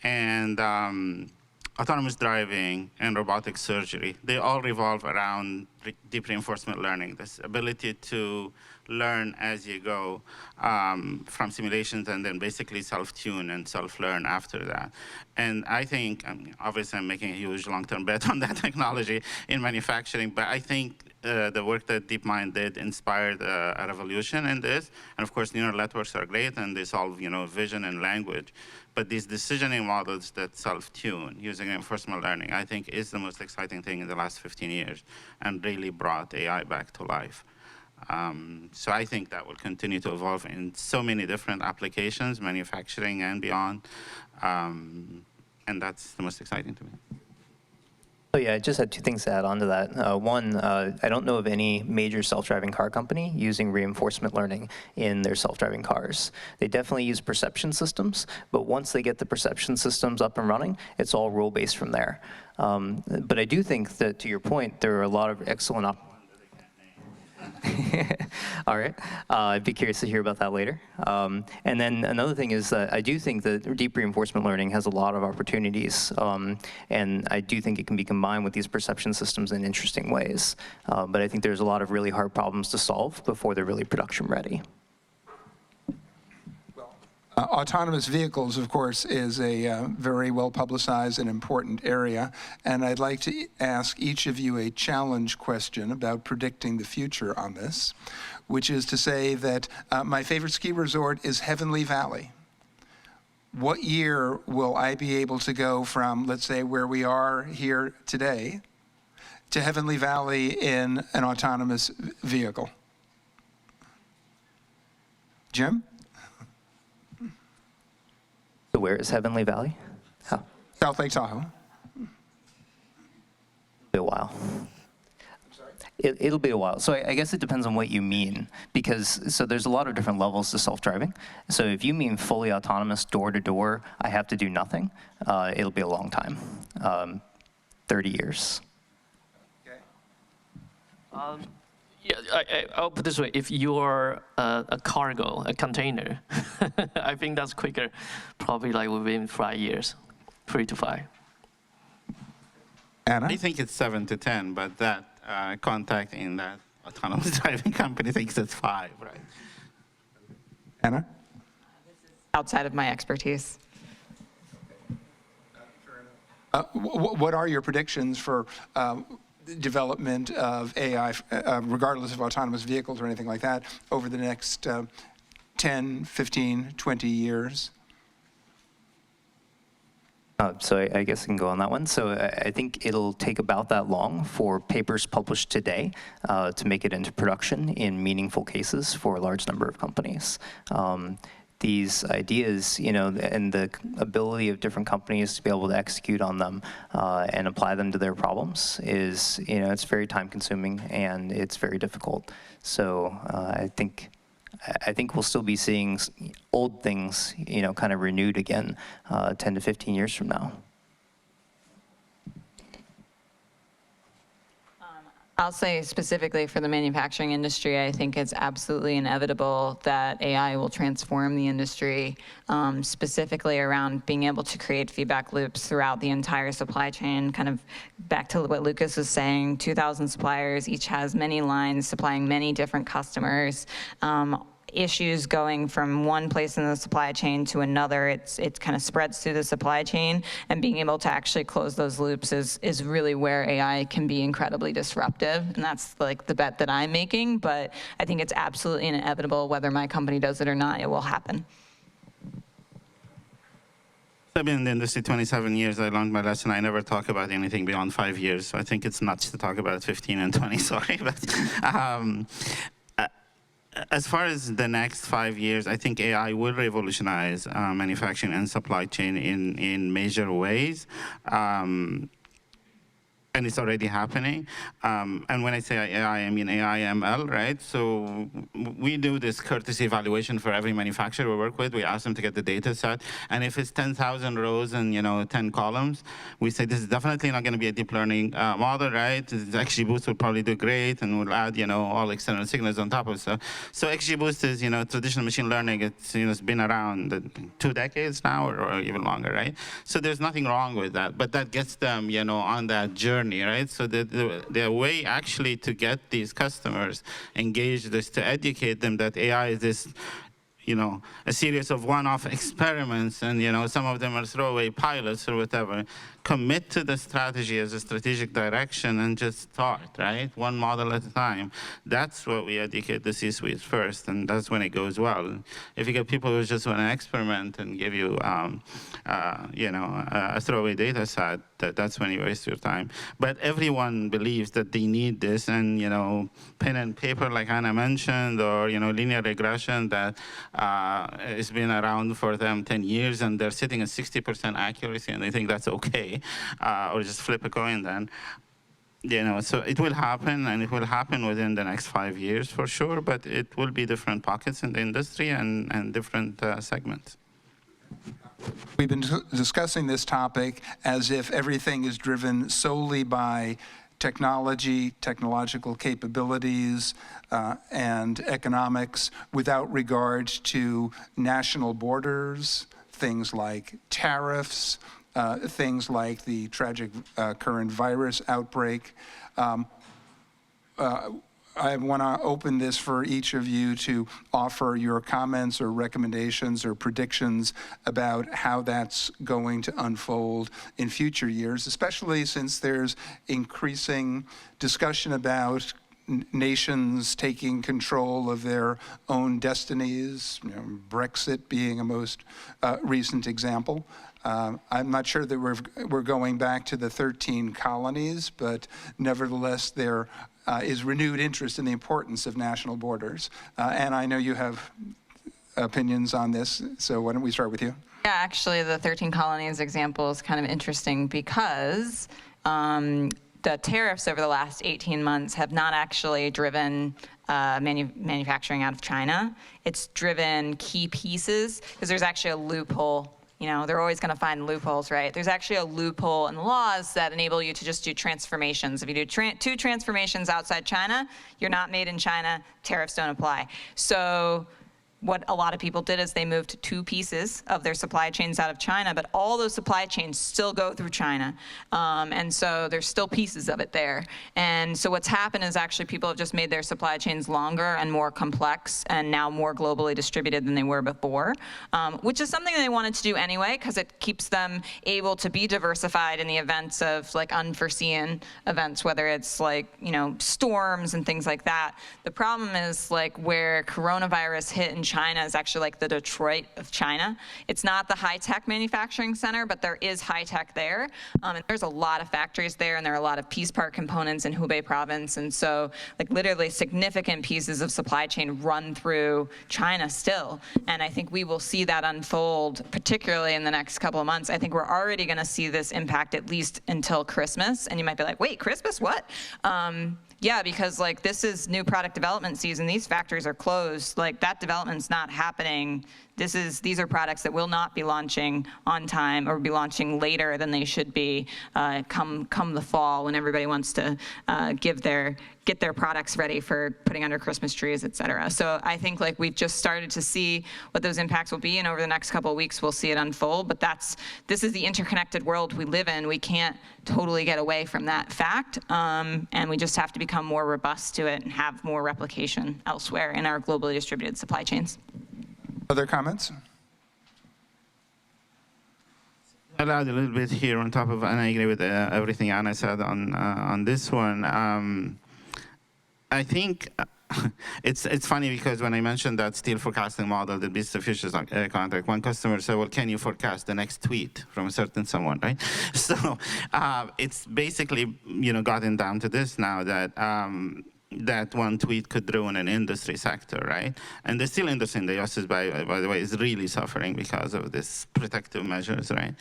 and autonomous driving and robotic surgery, they all revolve around deep reinforcement learning, this ability to learn as you go from simulations and then basically self-tune and self-learn after that. And I think, obviously I'm making a huge long-term bet on that technology in manufacturing, but I think the work that DeepMind did inspired a revolution in this. And of course, neural networks are great and they solve, vision and language. But these decisioning models that self-tune using reinforcement learning, I think is the most exciting thing in the last 15 years and really brought AI back to life. So I think that will continue to evolve in so many different applications, manufacturing and beyond. And that's the most exciting to me. Oh yeah, I just had 2 things to add on to that. One, I don't know of any major self-driving car company using reinforcement learning in their self-driving cars. They definitely use perception systems, but once they get the perception systems up and running, it's all rule-based from there. But I do think that, to your point, there are a lot of excellent All right. I'd be curious to hear about that later. And then another thing is that I do think that deep reinforcement learning has a lot of opportunities, and I do think it can be combined with these perception systems in interesting ways. But I think there's a lot of really hard problems to solve before they're really production ready. Autonomous vehicles, of course, is a very well-publicized and important area, and I'd like to ask each of you a challenge question about predicting the future on this, which is to say that my favorite ski resort is Heavenly Valley. What year will I be able to go from, let's say, where we are here today to Heavenly Valley in an autonomous vehicle? Jim? So where is Heavenly Valley? How? South Lake Tahoe. Be a while. It'll be a while. So I guess it depends on what you mean, because so there's a lot of different levels to self-driving. So if you mean fully autonomous, door to door, I have to do nothing, it'll be a long time, 30 years. Okay. Yeah, I'll put it this way. If you're a cargo, a container, I think that's quicker, probably like within 5 years, 3 to 5. Anna? I think it's 7 to 10, but that contact in that autonomous driving company thinks it's 5, right? Anna? Outside of my expertise. What are your predictions for development of AI, regardless of autonomous vehicles or anything like that, over the next 10, 15, 20 years? So I guess I can go on that one. So I think it'll take about that long for papers published today to make it into production in meaningful cases for a large number of companies. These ideas, and the ability of different companies to be able to execute on them and apply them to their problems is, it's very time consuming and it's very difficult. So I think we'll still be seeing old things, kind of renewed again 10 to 15 years from now. I'll say specifically for the manufacturing industry, I think it's absolutely inevitable that AI will transform the industry, specifically around being able to create feedback loops throughout the entire supply chain. Kind of back to what Lucas was saying, 2,000 suppliers, each has many lines supplying many different customers. Issues going from one place in the supply chain to another, it kind of spreads through the supply chain, and being able to actually close those loops is really where AI can be incredibly disruptive, and that's like the bet that I'm making. But I think it's absolutely inevitable, whether my company does it or not, it will happen. I've been in the industry 27 years. I learned my lesson. I never talk about anything beyond 5 years. So I think it's nuts to talk about 15 and 20, sorry. But as far as the next 5 years, I think AI will revolutionize manufacturing and supply chain in major ways. And it's already happening. And when I say AI, I mean AI ML, right? So we do this courtesy evaluation for every manufacturer we work with. We ask them to get the data set. And if it's 10,000 rows and 10 columns, we say this is definitely not going to be a deep learning model, right? XGBoost will probably do great, and we'll add all external signals on top of it. So XGBoost is traditional machine learning. It's been around 2 decades now, or even longer, right? So there's nothing wrong with that, but that gets them on that journey. Right? So the way actually to get these customers engaged is to educate them that AI is this, a series of one-off experiments, and some of them are throwaway pilots or whatever. Commit to the strategy as a strategic direction and just start, right? One model at a time. That's what we educate the C-suite first, and that's when it goes well. If you get people who just want to experiment and give you, a throwaway data set, that's when you waste your time. But everyone believes that they need this, and pen and paper, like Anna mentioned, or linear regression that has been around for them 10 years, and they're sitting at 60% accuracy, and they think that's okay. Or just flip a coin then. So it will happen, and it will happen within the next 5 years for sure, but it will be different pockets in the industry and different segments. We've been discussing this topic as if everything is driven solely by technology, technological capabilities, and economics without regard to national borders, things like tariffs, things like the tragic current virus outbreak. I want to open this for each of you to offer your comments or recommendations or predictions about how that's going to unfold in future years, especially since there's increasing discussion about nations taking control of their own destinies, Brexit being a most recent example. I'm not sure that we're going back to the 13 colonies, but nevertheless there is renewed interest in the importance of national borders. And I know you have opinions on this, so why don't we start with you? Yeah, actually the 13 colonies example is kind of interesting because the tariffs over the last 18 months have not actually driven manufacturing out of China. It's driven key pieces, because there's actually a loophole. They're always going to find loopholes, right? There's actually a loophole in the laws that enable you to just do transformations. If you do 2 transformations outside China, you're not made in China, tariffs don't apply. So what a lot of people did is they moved 2 pieces of their supply chains out of China, but all those supply chains still go through China. And so there's still pieces of it there. And so what's happened is actually people have just made their supply chains longer and more complex and now more globally distributed than they were before, which is something they wanted to do anyway, because it keeps them able to be diversified in the events of like unforeseen events, whether it's like, storms and things like that. The problem is like where coronavirus hit in China is actually like the Detroit of China. It's not the high-tech manufacturing center, but there is high-tech there. And there's a lot of factories there, and there are a lot of piece part components in Hubei province. And so like literally significant pieces of supply chain run through China still. And I think we will see that unfold, particularly in the next couple of months. I think we're already going to see this impact at least until Christmas. And you might be like, wait, Christmas, what? Yeah, because like this is new product development season. These factories are closed. Like that development's not happening these are products that will not be launching on time or be launching later than they should be come the fall when everybody wants to get their products ready for putting under Christmas trees, et cetera. So I think like we've just started to see what those impacts will be, and over the next couple of weeks we'll see it unfold. But this is the interconnected world we live in. We can't totally get away from that fact, and we just have to become more robust to it and have more replication elsewhere in our globally distributed supply chains. Other comments? I'll add a little bit here on top of, and I agree with everything Anna said on this one. I think it's funny because when I mentioned that steel forecasting model, the business to futures contract, one customer said, well, can you forecast the next tweet from a certain someone, right? So it's basically, gotten down to this now that that one tweet could ruin an industry sector, right? And the steel industry in the US is, by the way, is really suffering because of this protective measures, right?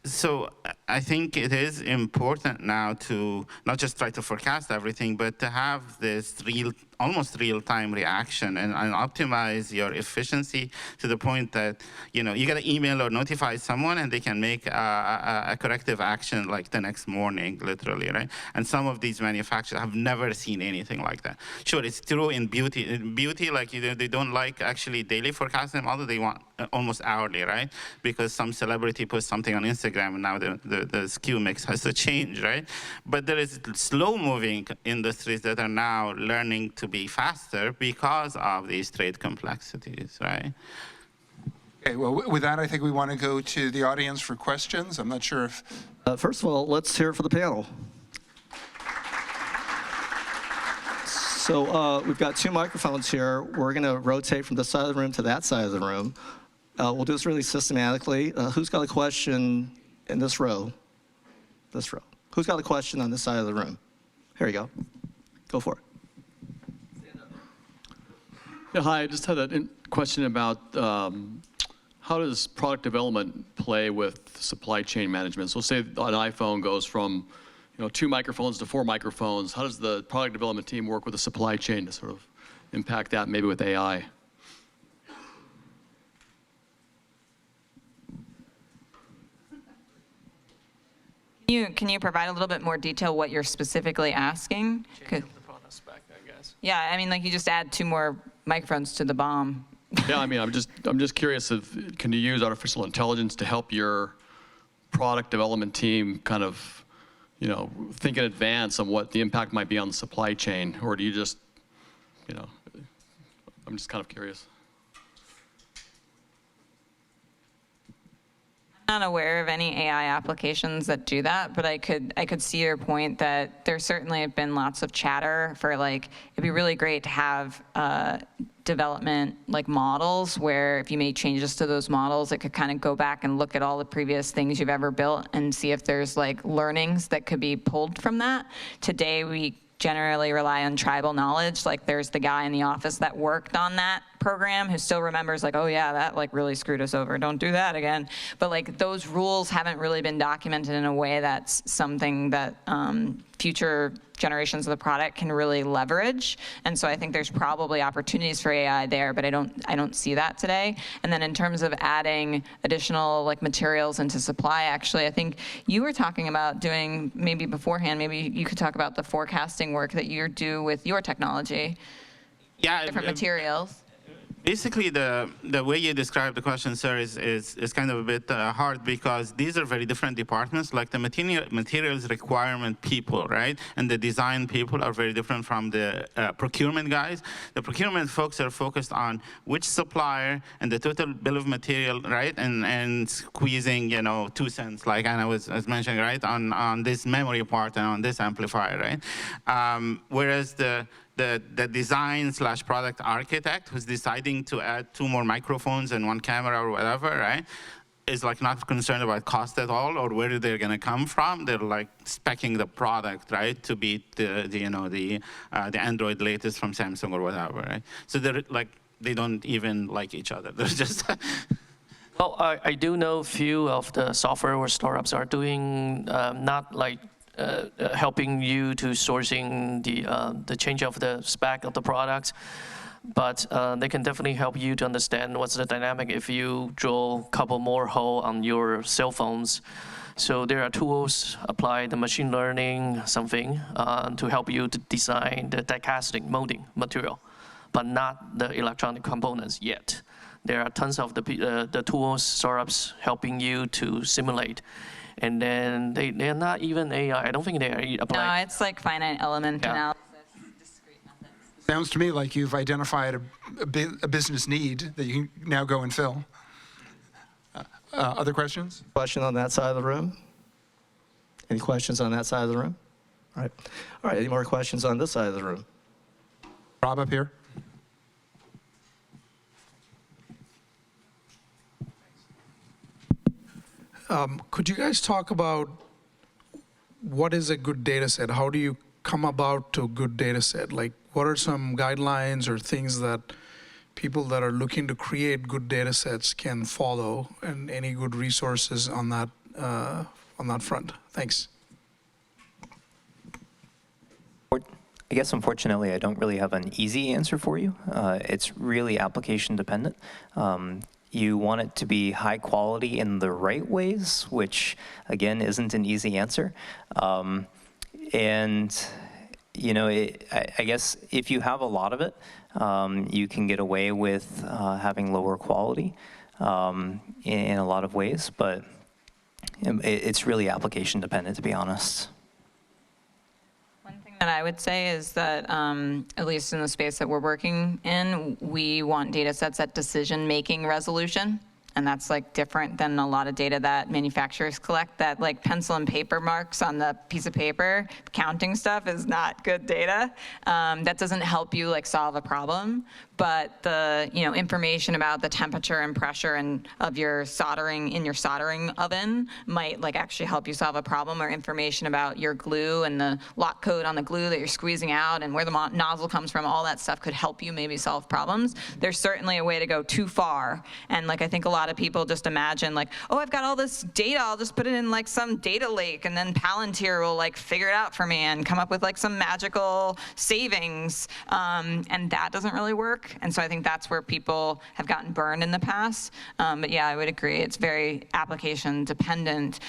So I think it is important now to not just try to forecast everything, but to have this almost real-time reaction and optimize your efficiency to the point that, you got to email or notify someone and they can make a corrective action like the next morning, literally, right? And some of these manufacturers have never seen anything like that. Sure, it's true in beauty. In beauty, like they don't like actually daily forecasting, although they want almost hourly, right? Because some celebrity puts something on Instagram and now the SKU mix has to change, right? But there is slow-moving industries that are now learning to be faster because of these trade complexities, right? Okay, well, with that, I think we want to go to the audience for questions. I'm not sure if... First of all, let's hear it for the panel. So we've got 2 microphones here. We're going to rotate from this side of the room to that side of the room. We'll do this really systematically. Who's got a question in this row? This row. Who's got a question on this side of the room? Here you go. Go for it. Yeah, hi, I just had a question about how does product development play with supply chain management? So say an iPhone goes from 2 microphones to 4 microphones. How does the product development team work with the supply chain to sort of impact that, maybe with AI? Can you provide a little bit more detail what you're specifically asking? Change the product spec, I guess. Yeah, I mean, like you just add 2 more microphones to the BOM. Yeah, I mean, I'm just curious if can you use artificial intelligence to help your product development team kind of, think in advance on what the impact might be on the supply chain, or do you just, I'm just kind of curious. I'm not aware of any AI applications that do that, but I could see your point that there certainly have been lots of chatter for like, it'd be really great to have development like models where if you made changes to those models, it could kind of go back and look at all the previous things you've ever built and see if there's like learnings that could be pulled from that. Today, we generally rely on tribal knowledge. Like there's the guy in the office that worked on that program who still remembers like, oh yeah, that like really screwed us over. Don't do that again. But like those rules haven't really been documented in a way that's something that future generations of the product can really leverage. And so I think there's probably opportunities for AI there, but I don't see that today. And then in terms of adding additional like materials into supply, actually, I think you were talking about doing maybe beforehand, maybe you could talk about the forecasting work that you do with your technology. Yeah, different materials. Basically, the way you describe the question, sir, is kind of a bit hard because these are very different departments. Like the materials requirement people, right, and the design people are very different from the procurement guys. The procurement folks are focused on which supplier and the total bill of material, right, and squeezing 2 cents, like Anna was mentioning, right, on this memory part and on this amplifier, right. Whereas the design/product architect who's deciding to add 2 more microphones and 1 camera or whatever, right, is like not concerned about cost at all or where they're going to come from. They're like speccing the product, right, to beat the Android latest from Samsung or whatever, right? So they're like they don't even like each other. They're just. Well, I do know a few of the software or startups are doing not like. Helping you to sourcing the change of the spec of the products, But they can definitely help you to understand what's the dynamic if you drill a couple more holes on your cell phones. So there are tools, apply the machine learning something to help you to design the die casting molding material, but not the electronic components yet. There are tons of the tools, startups helping you to simulate. And then they're not even AI. I don't think they are applying. No, it's like finite element analysis. Sounds to me like you've identified a business need that you can now go and fill. Other questions? Question on that side of the room? Any questions on that side of the room? All right. All right, any more questions on this side of the room? Rob up here. Could you guys talk about what is a good data set? How do you come about to a good data set? Like, what are some guidelines or things that people that are looking to create good data sets can follow, and any good resources on that front? Thanks. I guess, unfortunately, I don't really have an easy answer for you. It's really application dependent. You want it to be high quality in the right ways, which, again, isn't an easy answer. And, you know, I guess if you have a lot of it, you can get away with having lower quality in a lot of ways, but it's really application dependent, to be honest. One thing that I would say is that, at least in the space that we're working in, we want data sets at decision-making resolution. And that's like different than a lot of data that manufacturers collect. That like pencil and paper marks on the piece of paper, counting stuff is not good data. That doesn't help you like solve a problem. But the information about the temperature and pressure and of your soldering in your soldering oven might like actually help you solve a problem, or information about your glue and the lock code on the glue that you're squeezing out and where the nozzle comes from. All that stuff could help you maybe solve problems. There's certainly a way to go too far, and like I think a lot of people just imagine like, oh, I've got all this data, I'll just put it in like some data lake, and then Palantir will like figure it out for me and come up with like some magical savings, and that doesn't really work. And so I think that's where people have gotten burned in the past. But yeah, I would agree. It's very application dependent,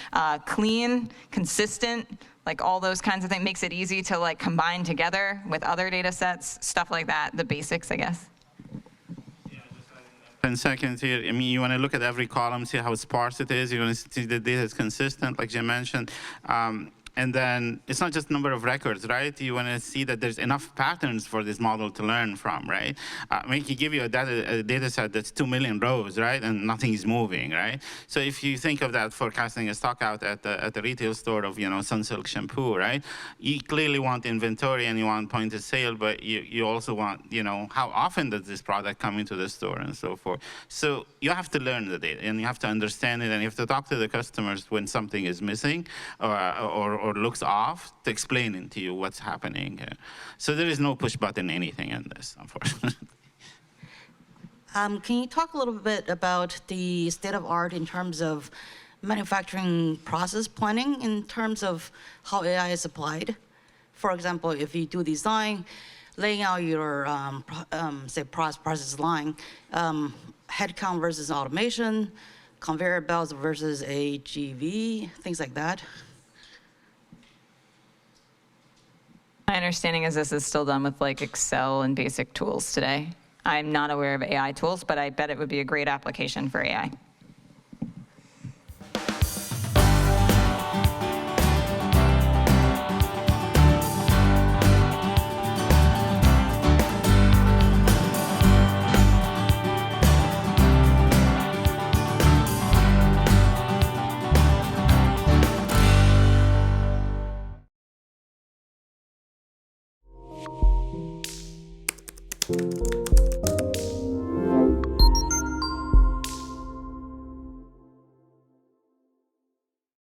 clean, consistent, like all those kinds of things. Makes it easy to like combine together with other data sets, stuff like that, the basics, I guess. 10 seconds here. I mean, you want to look at every column, see how sparse it is. You want to see the data is consistent, like Jim mentioned. And then it's not just number of records, right? You want to see that there's enough patterns for this model to learn from, right? We can give you a data set that's 2 million rows, right? And nothing is moving, right? So if you think of that forecasting a stock out at the retail store of, Sunsilk shampoo, right? You clearly want inventory and you want point of sale, but you also want, how often does this product come into the store and so forth. So you have to learn the data and you have to understand it, and you have to talk to the customers when something is missing or looks off, to explain to you what's happening here. So there is no push button anything in this, unfortunately. Can you talk a little bit about the state of art in terms of manufacturing process planning, in terms of how AI is applied? For example, if you do design, laying out your, say, process line, headcount versus automation, conveyor belts versus AGV, things like that. My understanding is this is still done with like Excel and basic tools today. I'm not aware of AI tools, but I bet it would be a great application for AI. Thank you.